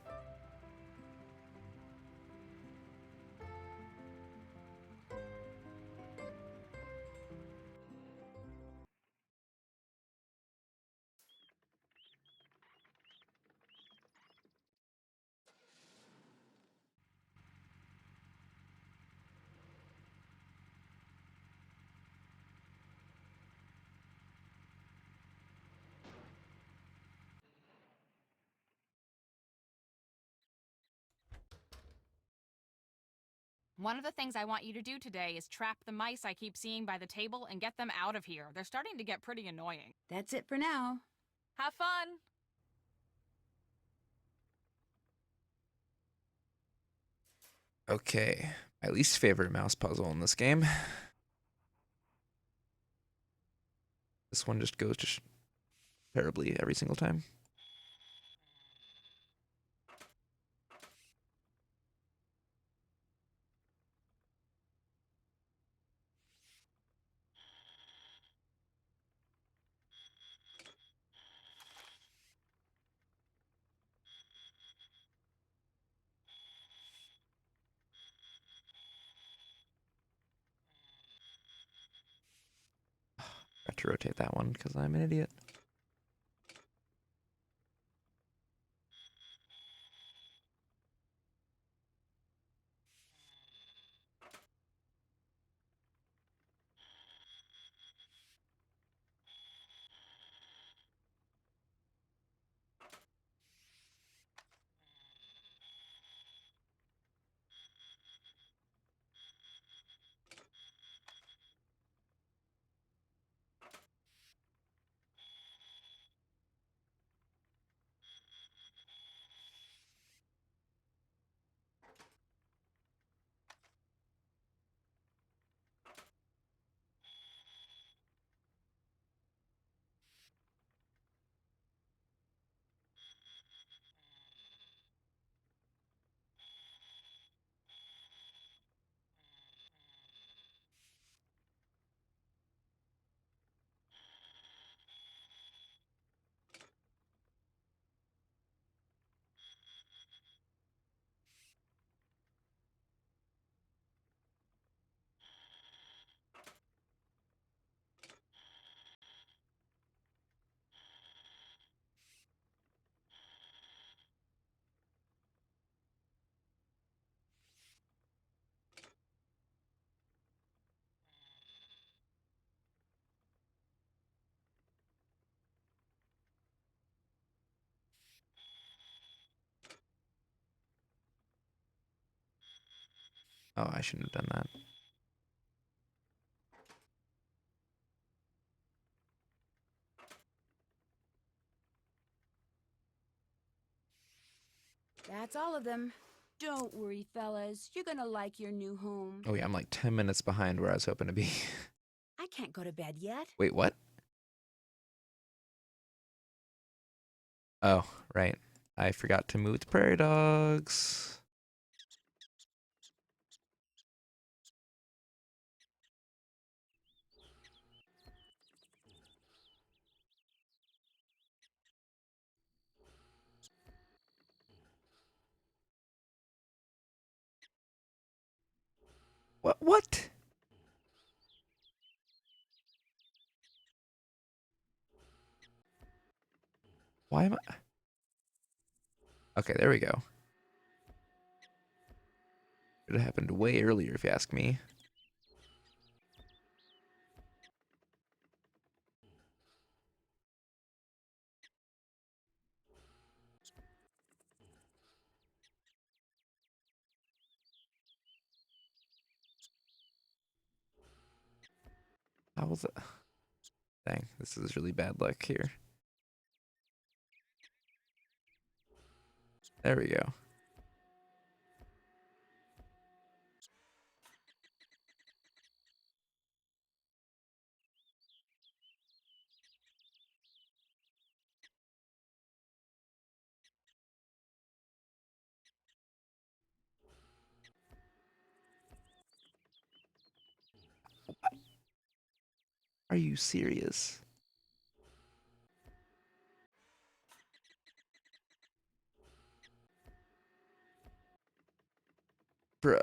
One of the things I want you to do today is trap the mice I keep seeing by the table and get them out of here. They're starting to get pretty annoying. That's it for now. Have fun! Okay, my least favorite mouse puzzle in this game. This one just goes to terribly every single time. Got to rotate that one because I'm an idiot. Oh, I shouldn't have done that. That's all of them. Don't worry, fellas. You're gonna like your new home. Oh yeah, I'm like 10 minutes behind where I was hoping to be. I can't go to bed yet. Wait, what? Oh, right. I forgot to move the prairie dogs. What? Why am I? Okay, there we go. It happened way earlier, if you ask me. How was it? Dang, this is really bad luck here. There we go. Are you serious? Bruh.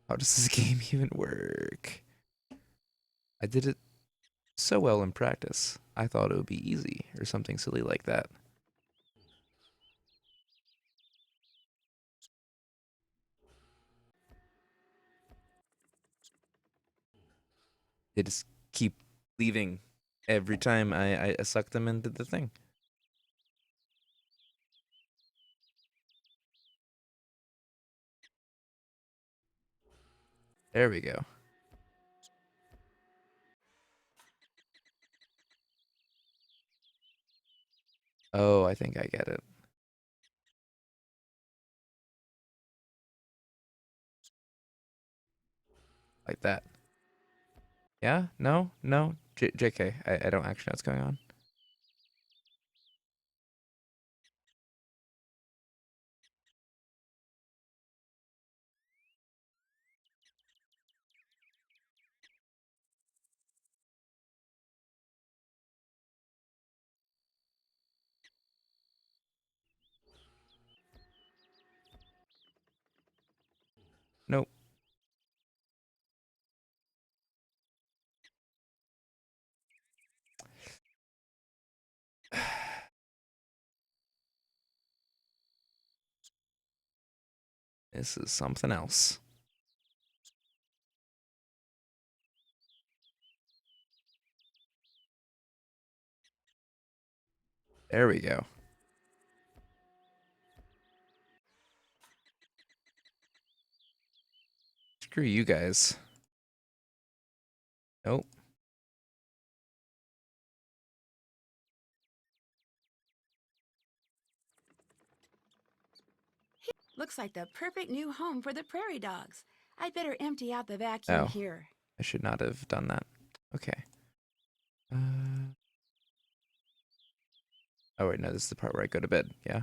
How does this game even work? I did it so well in practice. I thought it would be easy or something silly like that. They just keep leaving every time I suck them into the thing. There we go. Oh, I think I get it. Like that. Yeah? No? No? JK, I don't actually know what's going on. Nope. This is something else. There we go. Screw you guys. Nope. Looks like the perfect new home for the prairie dogs. I'd better empty out the vacuum Oh. here. I should not have done that. Okay. Oh wait, no, this is the part where I go to bed. Yeah.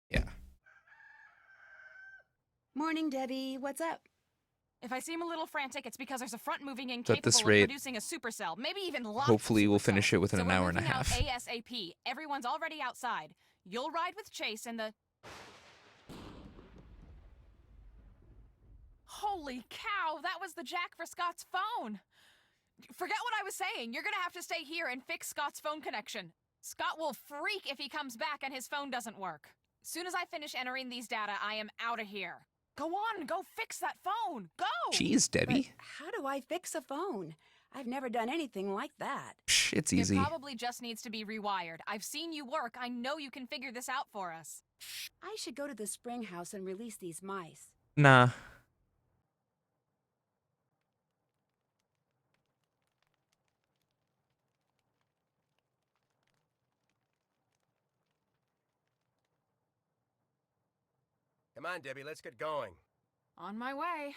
Yeah. Morning, Debbie. What's up? If I seem a little frantic, it's because there's a front moving in So at this capable of rate, producing a supercell, maybe even lots hopefully of we'll finish supercells. it within So an we're hour and a moving out half. ASAP. Everyone's already outside. You'll ride with Chase in the... Holy cow, that was the jack for Scott's phone. Forget what I was saying. You're gonna have to stay here and fix Scott's phone connection. Scott will freak if he comes back and his phone doesn't work. Soon as I finish entering these data, I am out of here. Go on, go fix that phone. Go! Jeez, Debbie. But how do I fix a phone? I've never done anything like that. Psh, it's easy. It probably just needs to be rewired. I've seen you work. I know you can figure this out for us. I should go to the spring house and release these mice. Nah. on, Debbie, let's get going. On my way.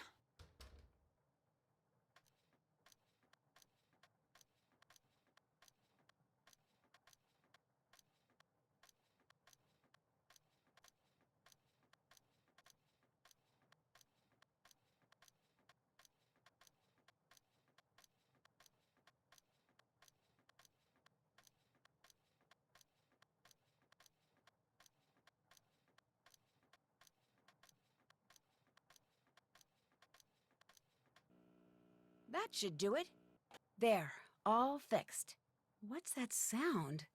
That should do it. There, all fixed. What's that sound?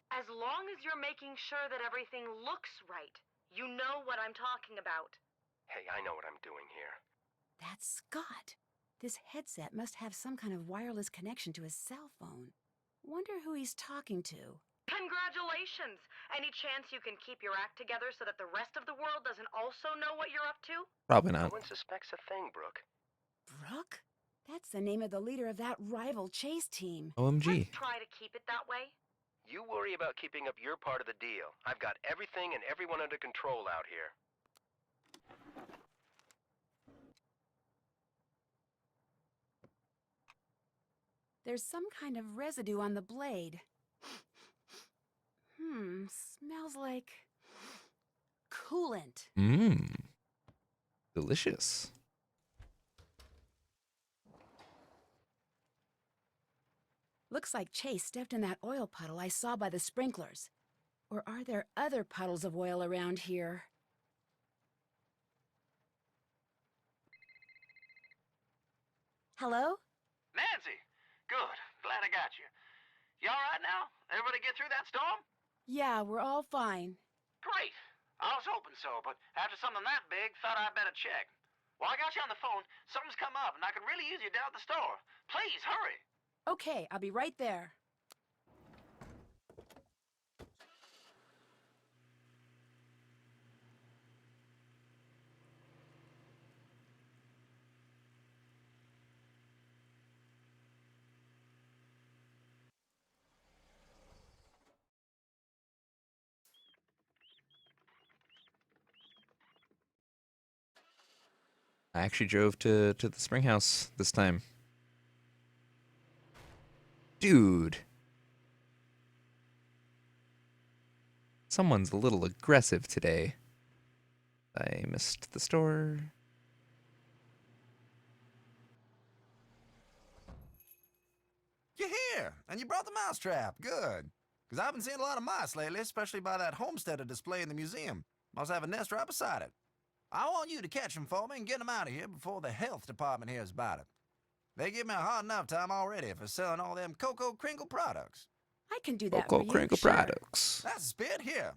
As long as you're making sure that everything looks right, you know what I'm talking about. Hey, I know what I'm doing here. That's Scott. This headset must have some kind of wireless connection to his cell phone. Wonder who he's talking to. Congratulations! Any chance you can keep your act together so that the rest of the world doesn't also know what you're up to? Probably No not. one suspects a thing, Brooke. Brooke? That's the name of the leader of that rival chase team. OMG. Let's try to keep it that way. You worry about keeping up your part of the deal. I've got everything and everyone under control out here. There's some kind of residue on the blade. Smells like coolant. Mmm. Delicious. Looks like Chase stepped in that oil puddle I saw by the sprinklers. Or are there other puddles of oil around here? Hello? Nancy! Good. Glad I got you. You alright now? Everybody get through that storm? Yeah, we're all fine. Great. I was hoping so, but after something that big, thought I'd better check. While I got you on the phone, something's come up, and I could really use you down at the store. Please, hurry! Okay, I'll be right there. I actually drove to the spring house this time. Dude. Someone's a little aggressive today. I missed the store. You're here, and you brought the mousetrap. Good. Because I've been seeing a lot of mice lately, especially by that homesteader display in the museum. Must have a nest right beside it. I want you to catch them for me and get them out of here before the health department hears about it. They give me a hard enough time already for selling all them Cocoa Kringle products. I can do that Cocoa for you, Kringle sure. products. That's a spit here.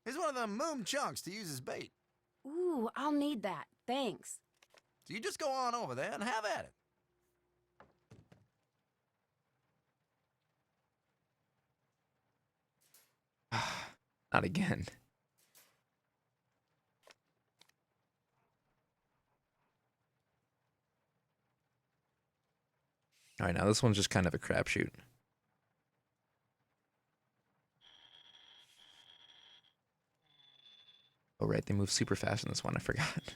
Here's one of them moon chunks to use as bait. Ooh, I'll need that. Thanks. So you just go on over there and have at it. Not again. All right, now this one's just kind of a crapshoot. Oh, right, they move super fast in this one. I forgot.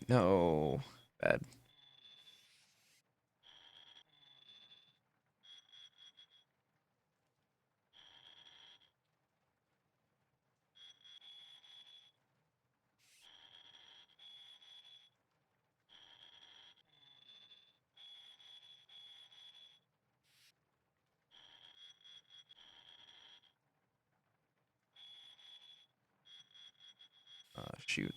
No, bad. Shoot.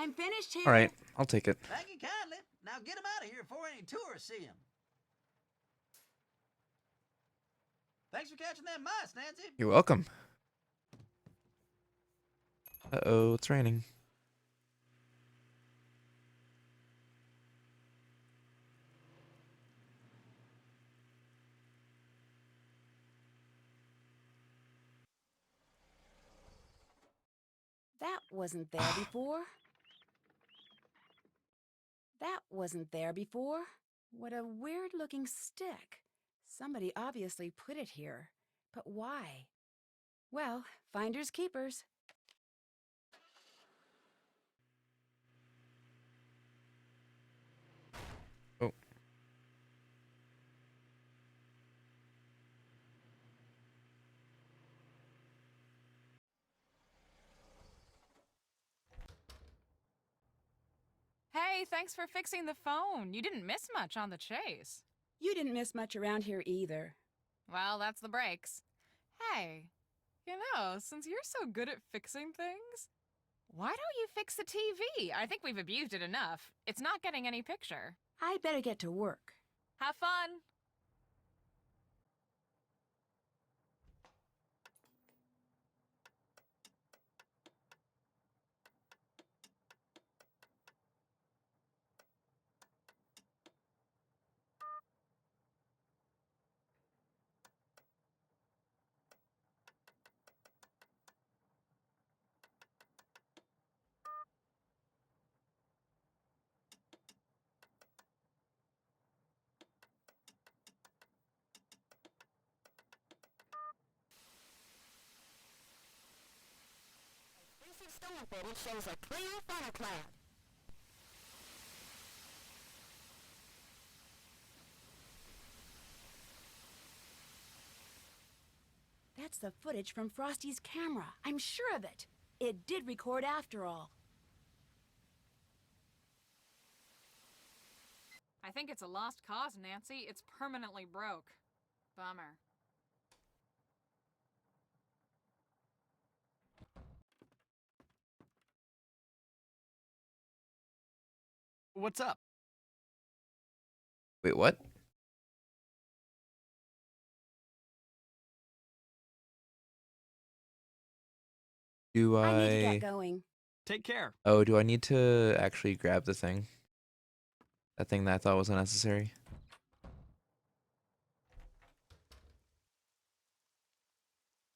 I'm finished here. All right, I'll take it. Thank you kindly. Now get him out of here before any tourists see him. Thanks for catching them mice, Nancy. You're welcome. Uh-oh, it's raining. That wasn't there before. That wasn't there before. What a weird-looking stick. Somebody obviously put it here. But why? Well, finders keepers. Oh. Hey, thanks for fixing the phone. You didn't miss much on the chase. You didn't miss much around here either. Well, that's the breaks. Hey, you know, since you're so good at fixing things, why don't you fix the TV? I think we've abused it enough. It's not getting any picture. I'd better get to work. Have fun. Recent storm footage shows a clear thundercloud. That's the footage from Frosty's camera. I'm sure of it. It did record after all. I think it's a lost cause, Nancy. It's permanently broke. Bummer. What's up? Wait, what? Do I need to I... get going. Take care. Oh, do I need to actually grab the thing? That thing that I thought was unnecessary?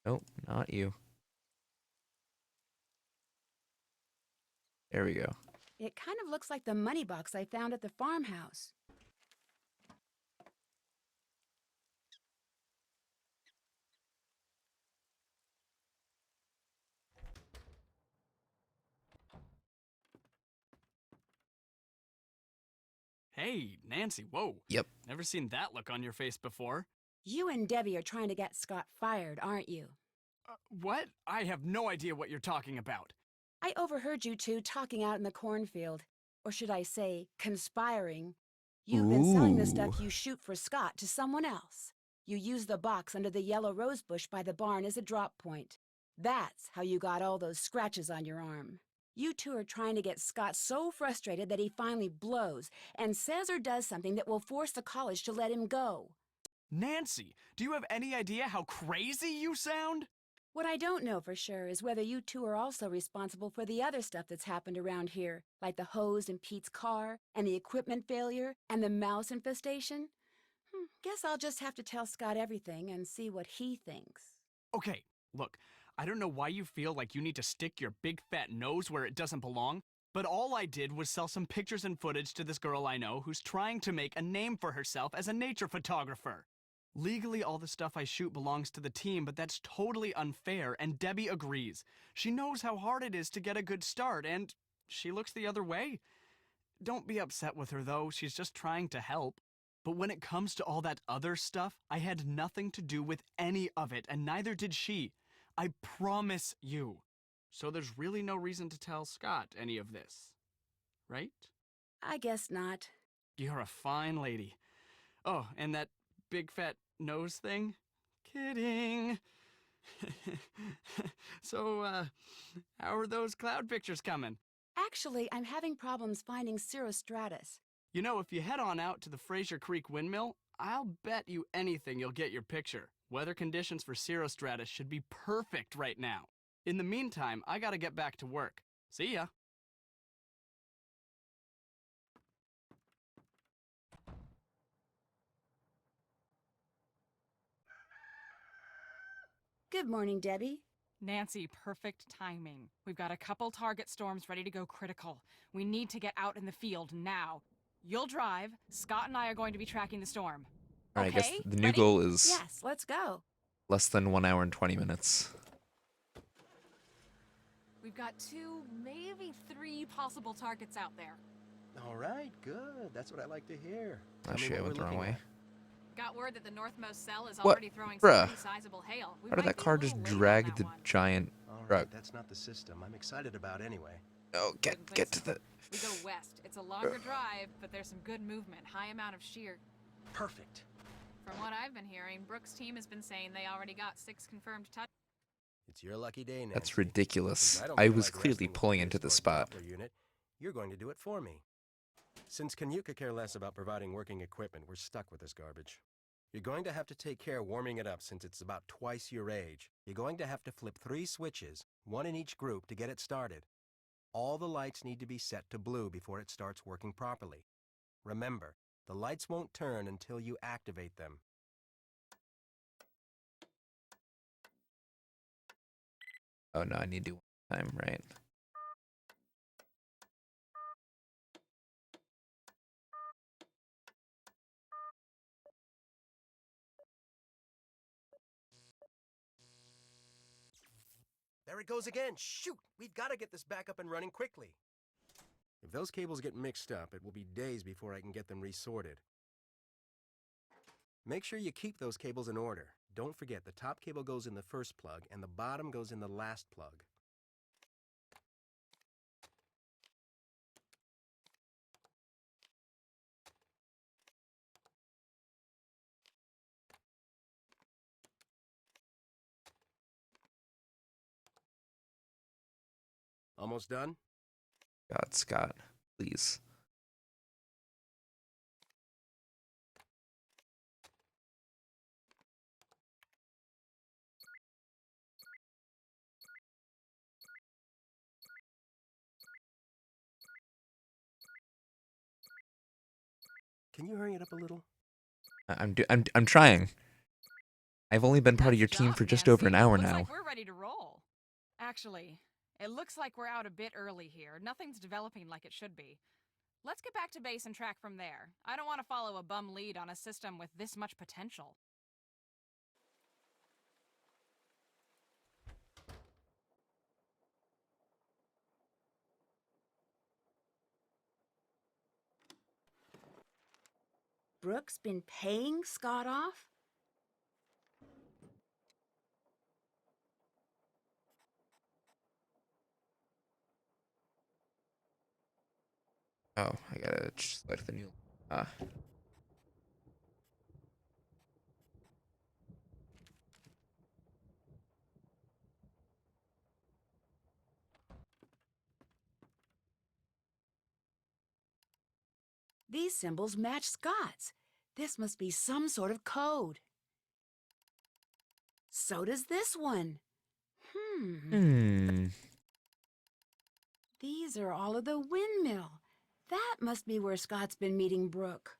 Nope, not you. There we go. It kind of looks like the money box I found at the farmhouse. Hey, Nancy, whoa. Yep. Never seen that look on your face before. You and Debbie are trying to get Scott fired, aren't you? What? I have no idea what you're talking about. I overheard you two talking out in the cornfield. Or should I say, conspiring. You've been selling the stuff you shoot for Scott to someone else. You used the box under the yellow rose bush by the barn as a drop point. That's how you got all those scratches on your arm. You two are trying to get Scott so frustrated that he finally blows and says or does something that will force the college to let him go. Nancy, do you have any idea how crazy you sound? What I don't know for sure is whether you two are also responsible for the other stuff that's happened around here, like the hose in Pete's car, and the equipment failure, and the mouse infestation. Guess I'll just have to tell Scott everything and see what he thinks. Okay, look, I don't know why you feel like you need to stick your big fat nose where it doesn't belong, but all I did was sell some pictures and footage to this girl I know who's trying to make a name for herself as a nature photographer. Legally, all the stuff I shoot belongs to the team, but that's totally unfair, and Debbie agrees. She knows how hard it is to get a good start, and she looks the other way. Don't be upset with her, though. She's just trying to help. But when it comes to all that other stuff, I had nothing to do with any of it, and neither did she. I promise you. So there's really no reason to tell Scott any of this. Right? I guess not. You're a fine lady. Oh, and that big fat nose thing? Kidding. So, how are those cloud pictures coming? Actually, I'm having problems finding Cirrostratus. You know, if you head on out to the Fraser Creek windmill, I'll bet you anything you'll get your picture. Weather conditions for Cirrostratus should be perfect right now. In the meantime, I gotta get back to work. See ya. Good morning, Debbie. Nancy, perfect timing. We've got a couple target storms ready to go critical. We need to get out in the field now. You'll drive. Scott and I are going to be tracking the storm. All right, I guess Okay, the new ready? goal is Yes, let's go. less than 1 hour and 20 minutes. We've got 2, maybe 3 possible targets out there. All right, good. That's what I like to hear. Tell Oh me shit, I what went the we're wrong looking way. Got word that the northmost cell is What? already throwing some Bruh. pretty sizable hail. We How did might that be a car just little late on drag that the one. giant at. All right, truck? that's not the system I'm excited about anyway. Oh, Wouldn't think get to so. the. We go west. It's a longer drive, but there's some good movement, high amount of shear. Perfect. From what I've been hearing, Brooks' team has been saying they already got 6 confirmed touch. It's your lucky day, Nancy. That's ridiculous. Since don't I feel was like clearly resting with pulling the into the prehistoric spot. Doppler unit, you're going to do it for me. Since Kanyuka care less about providing working equipment, we're stuck with this garbage. You're going to have to take care warming it up since it's about twice your age. You're going to have to flip 3 switches, 1 in each group, to get it started. All the lights need to be set to blue before it starts working properly. Remember, the lights won't turn until you activate them. Oh no, I need to do one time, right? There it goes again. Shoot! We've got to get this back up and running quickly. If those cables get mixed up, it will be days before I can get them resorted. Make sure you keep those cables in order. Don't forget, the top cable goes in the first plug and the bottom goes in the last plug. Almost done? God, Scott, please. Can you hurry it up a little? I'm trying. I've only been part of Nice your team job, for just over an Nancy. hour Looks now. like we're ready to roll. Actually, it looks like we're out a bit early here. Nothing's developing like it should be. Let's get back to base and track from there. I don't want to follow a bum lead on a system with this much potential. Brooks been paying Scott off? Oh, I gotta select the new. Ah. These symbols match Scott's. This must be some sort of code. So does this one. These are all of the windmill. That must be where Scott's been meeting Brooke.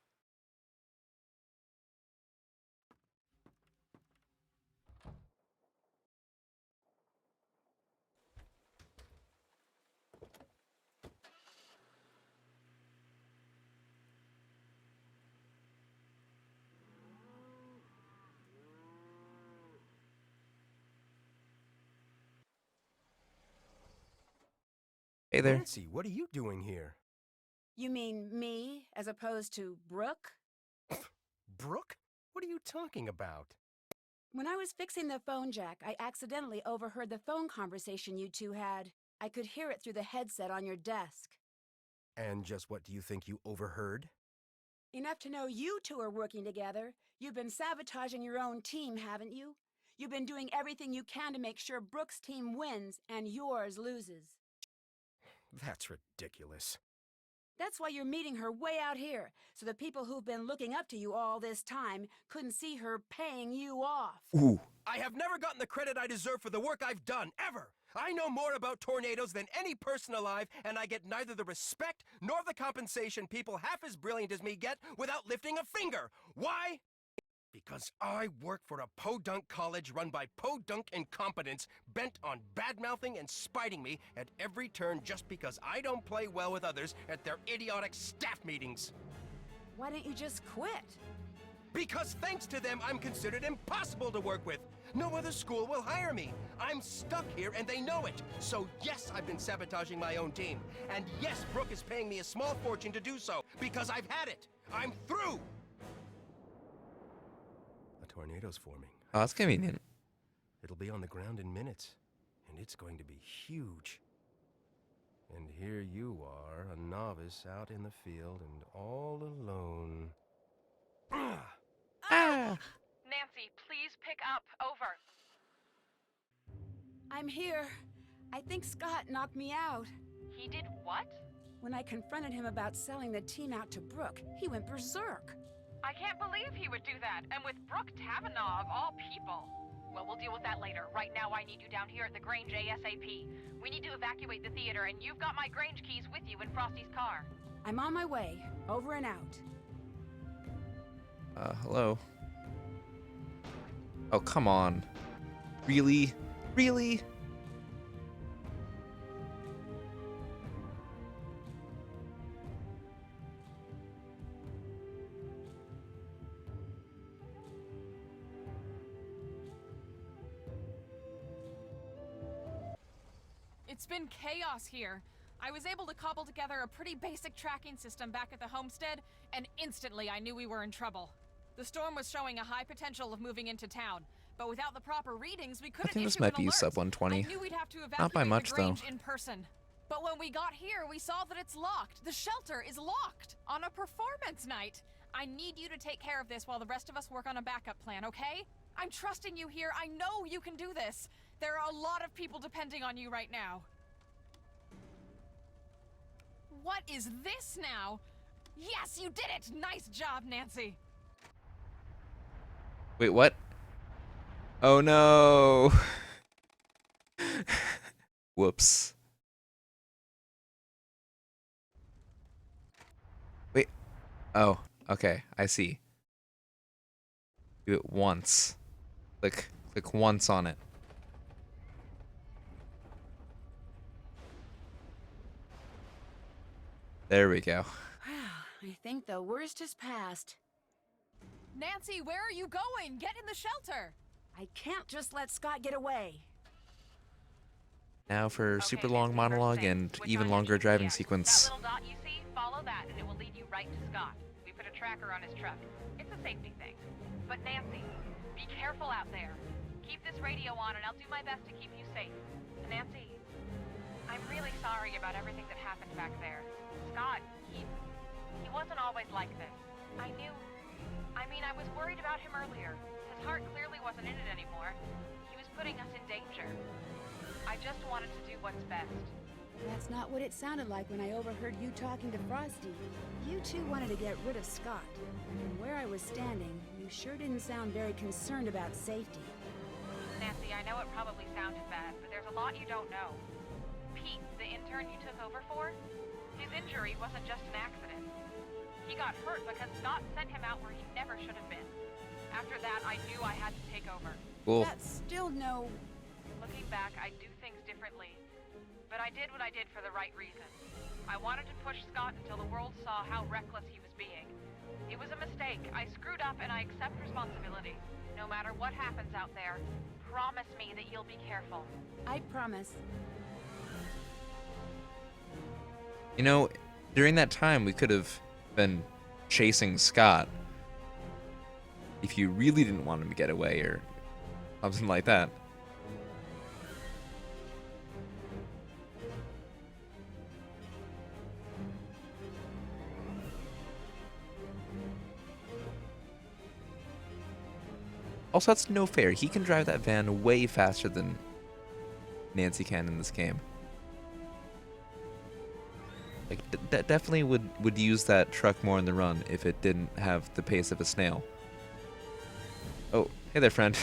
Hey there. Nancy, what are you doing here? You mean me as opposed to Brooke? Brooke? What are you talking about? When I was fixing the phone jack, I accidentally overheard the phone conversation you two had. I could hear it through the headset on your desk. And just what do you think you overheard? Enough to know you two are working together. You've been sabotaging your own team, haven't you? You've been doing everything you can to make sure Brooke's team wins and yours loses. That's ridiculous. That's why you're meeting her way out here, so the people who've been looking up to you all this time couldn't see her paying you off. Ooh. I have never gotten the credit I deserve for the work I've done, ever! I know more about tornadoes than any person alive, and I get neither the respect nor the compensation people half as brilliant as me get without lifting a finger. Why? Because I work for a podunk college run by podunk incompetents bent on bad-mouthing and spiting me at every turn just because I don't play well with others at their idiotic staff meetings. Why don't you just quit? Because thanks to them, I'm considered impossible to work with. No other school will hire me. I'm stuck here and they know it. So yes, I've been sabotaging my own team. And yes, Brooke is paying me a small fortune to do so because I've had it. I'm through. A tornado's forming. Oh, that's convenient. It'll be on the ground in minutes, and it's going to be huge. And here you are, a novice out in the field and all alone. Ah! Nancy, please pick up. Over. I'm here. I think Scott knocked me out. He did what? When I confronted him about selling the team out to Brooke, he went berserk. I can't believe he would do that, and with Brooke Tavanagh of all people. Well, we'll deal with that later. Right now, I need you down here at the Grange ASAP. We need to evacuate the theater, and you've got my Grange keys with you in Frosty's car. I'm on my way. Over and out. Hello? Oh, come on. Really? Really? It's been chaos here. I was able to cobble together a pretty basic tracking system back at the homestead, and instantly I knew we were in trouble. The storm was showing a high potential of moving into town, but without the proper readings, we couldn't think this issue might an be alert. sub 120. I knew we'd have to evacuate Not by much, the though. Grange in person. But when we got here, we saw that it's locked. The shelter is locked on a performance night. I need you to take care of this while the rest of us work on a backup plan, okay? I'm trusting you here. I know you can do this. There are a lot of people depending on you right now. What is this now? Yes, you did it! Nice job, Nancy. Wait, what? Oh no. Whoops. Wait. Oh, okay. I see. Do it once. Click once on it. There we go. I think the worst is past. Nancy, where are you going? Get in the shelter! I can't just let Scott get away. Now for Okay, super Nancy, long first monologue thing, and switch even on your longer driving GPS. sequence. That little dot you see, follow that and it will lead you right to Scott. We put a tracker on his truck. It's a safety thing. But Nancy, be careful out there. Keep this radio on and I'll do my best to keep you safe. Nancy, I'm really sorry about everything that happened back there. Scott, he wasn't always like this. I was worried about him earlier. His heart clearly wasn't in it anymore. He was putting us in danger. I just wanted to do what's best. That's not what it sounded like when I overheard you talking to Frosty. You two wanted to get rid of Scott. From where I was standing, you sure didn't sound very concerned about safety. Nancy, I know it probably sounded bad, but there's a lot you don't know. Pete, the intern you took over for, his injury wasn't just an accident. He got hurt because Scott sent him out where he never should have been. After that, I knew I had to take over. Cool. That's still no... Looking back, I do things differently. But I did what I did for the right reason. I wanted to push Scott until the world saw how reckless he was being. It was a mistake. I screwed up and I accept responsibility. No matter what happens out there, promise me that you'll be careful. I promise. You know, during that time, we could have been chasing Scott. If you really didn't want him to get away or something like that. Also, that's no fair. He can drive that van way faster than Nancy can in this game. Like, definitely would use that truck more in the run if it didn't have the pace of a snail. Oh, hey there, friend.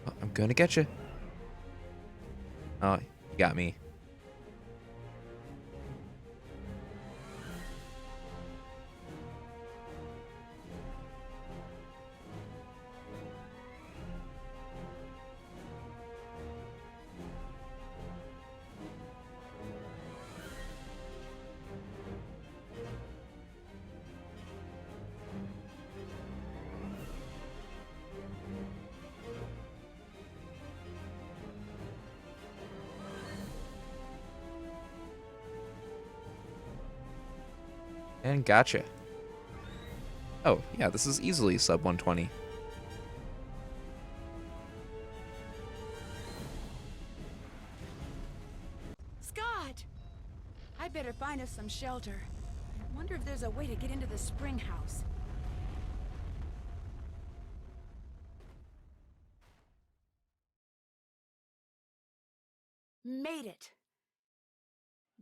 Oh, I'm gonna get you. Oh, you got me. And gotcha. Oh, yeah, this is easily sub 120. Scott! I'd better find us some shelter. I wonder if there's a way to get into the spring house. Made it!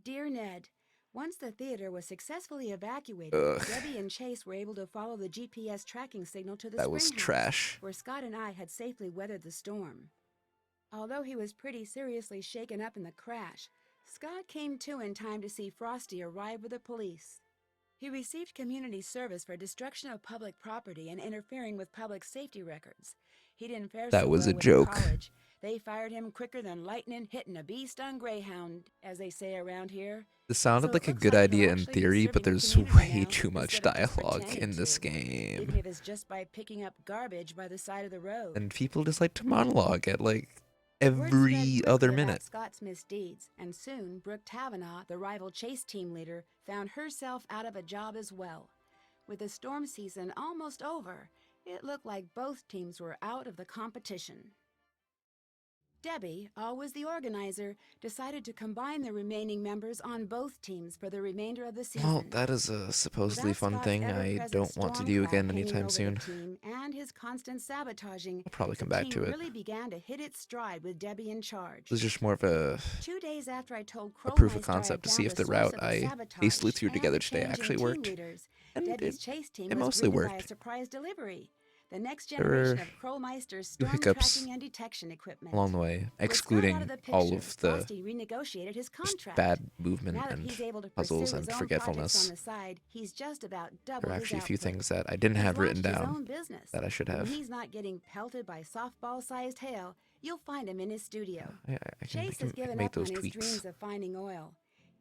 Dear Ned, once the theater was successfully evacuated, Ugh. Debbie and Chase were able to follow the GPS tracking signal to the That was spring house, trash. where Scott and I had safely weathered the storm. Although he was pretty seriously shaken up in the crash, Scott came to in time to see Frosty arrive with the police. He received community service for destruction of public property and interfering with public safety records. He didn't fare That so was well a with joke. college. They fired him quicker than lightning hitting a bee-stung greyhound, as they say around here. This sounded So it like a looks good like he'll idea in actually be theory, but serving the there's community way now, too much instead of just dialogue in pretending this to, Even game. if it's just by picking up garbage by the side of the road. And people just like to monologue at like Word spread every quickly other about minute. Scott's misdeeds, and soon Brooke Tavenaugh, the rival Chase team leader, found herself out of a job as well. With the storm season almost over, it looked like both teams were out of the competition. Debbie, always the organizer, decided to combine the remaining members on both teams for the remainder of the season. Well, that is a supposedly Without fun Scott's thing I ever-present don't want to storm do cloud again hanging anytime over soon. the team and his constant sabotaging, I'll probably the come back team to it. really began to hit its stride with Debbie in charge. This is just more of a 2 days after I told proof of Crowmeister I concept to had see found if the source route of the I sabotage hastily threw and together the today changing actually team worked. leaders, And Debbie's Chase team it was mostly greeted by a worked. surprise delivery. The next There were generation of Crowmeister's few storm hiccups tracking and detection equipment. along the way, With Scott out excluding of the all picture, of the Frosty renegotiated his just contract. bad movement Now that and he's able to puzzles pursue and his own forgetfulness. projects on the side, he's just about double There are his actually a few output. things that I didn't He's have written launched his down own business. that I should When have. he's not getting pelted by softball-sized hail, you'll find him in his studio. I Chase can has given make up on those his tweaks. dreams of finding oil.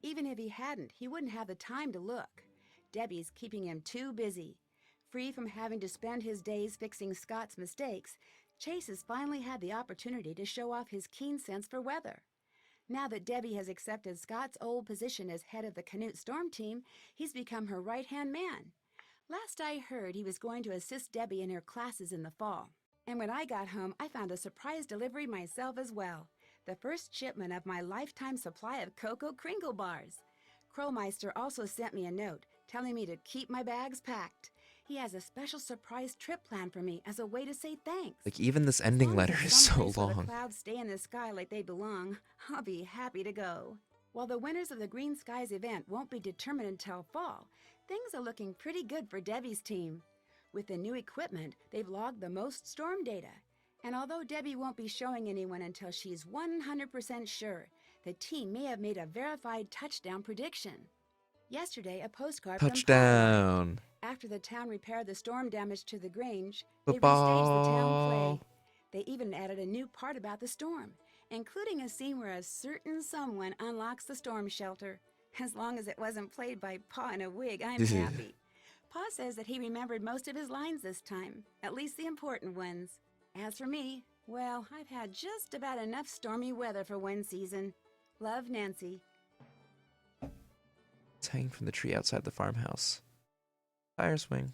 Even if he hadn't, he wouldn't have the time to look. Debbie's keeping him too busy. Free from having to spend his days fixing Scott's mistakes, Chase has finally had the opportunity to show off his keen sense for weather. Now that Debbie has accepted Scott's old position as head of the Canute Storm team, he's become her right-hand man. Last I heard, he was going to assist Debbie in her classes in the fall. And when I got home, I found a surprise delivery myself as well. The first shipment of my lifetime supply of Cocoa Kringle bars. Crowmeister also sent me a note telling me to keep my bags packed. He has a special surprise trip planned for me as a way to say thanks. Like, even this As ending long as letter there's is so someplace where the long. clouds stay in the sky like they belong, I'll be happy to go. While the winners of the Green Skies event won't be determined until fall, things are looking pretty good for Debbie's team. With the new equipment, they've logged the most storm data. And although Debbie won't be showing anyone until she's 100% sure, the team may have made a verified touchdown prediction. Yesterday, a postcard from Colorado. Touchdown. After the town repaired the storm damage to the Grange, they restaged the Football. town play. They even added a new part about the storm, including a scene where a certain someone unlocks the storm shelter. As long as it wasn't played by Pa in a wig, I'm happy. Pa says that he remembered most of his lines this time, at least the important ones. As for me, well, I've had just about enough stormy weather for one season. Love, Nancy. It's hanging from the tree outside the farmhouse. Fire swing.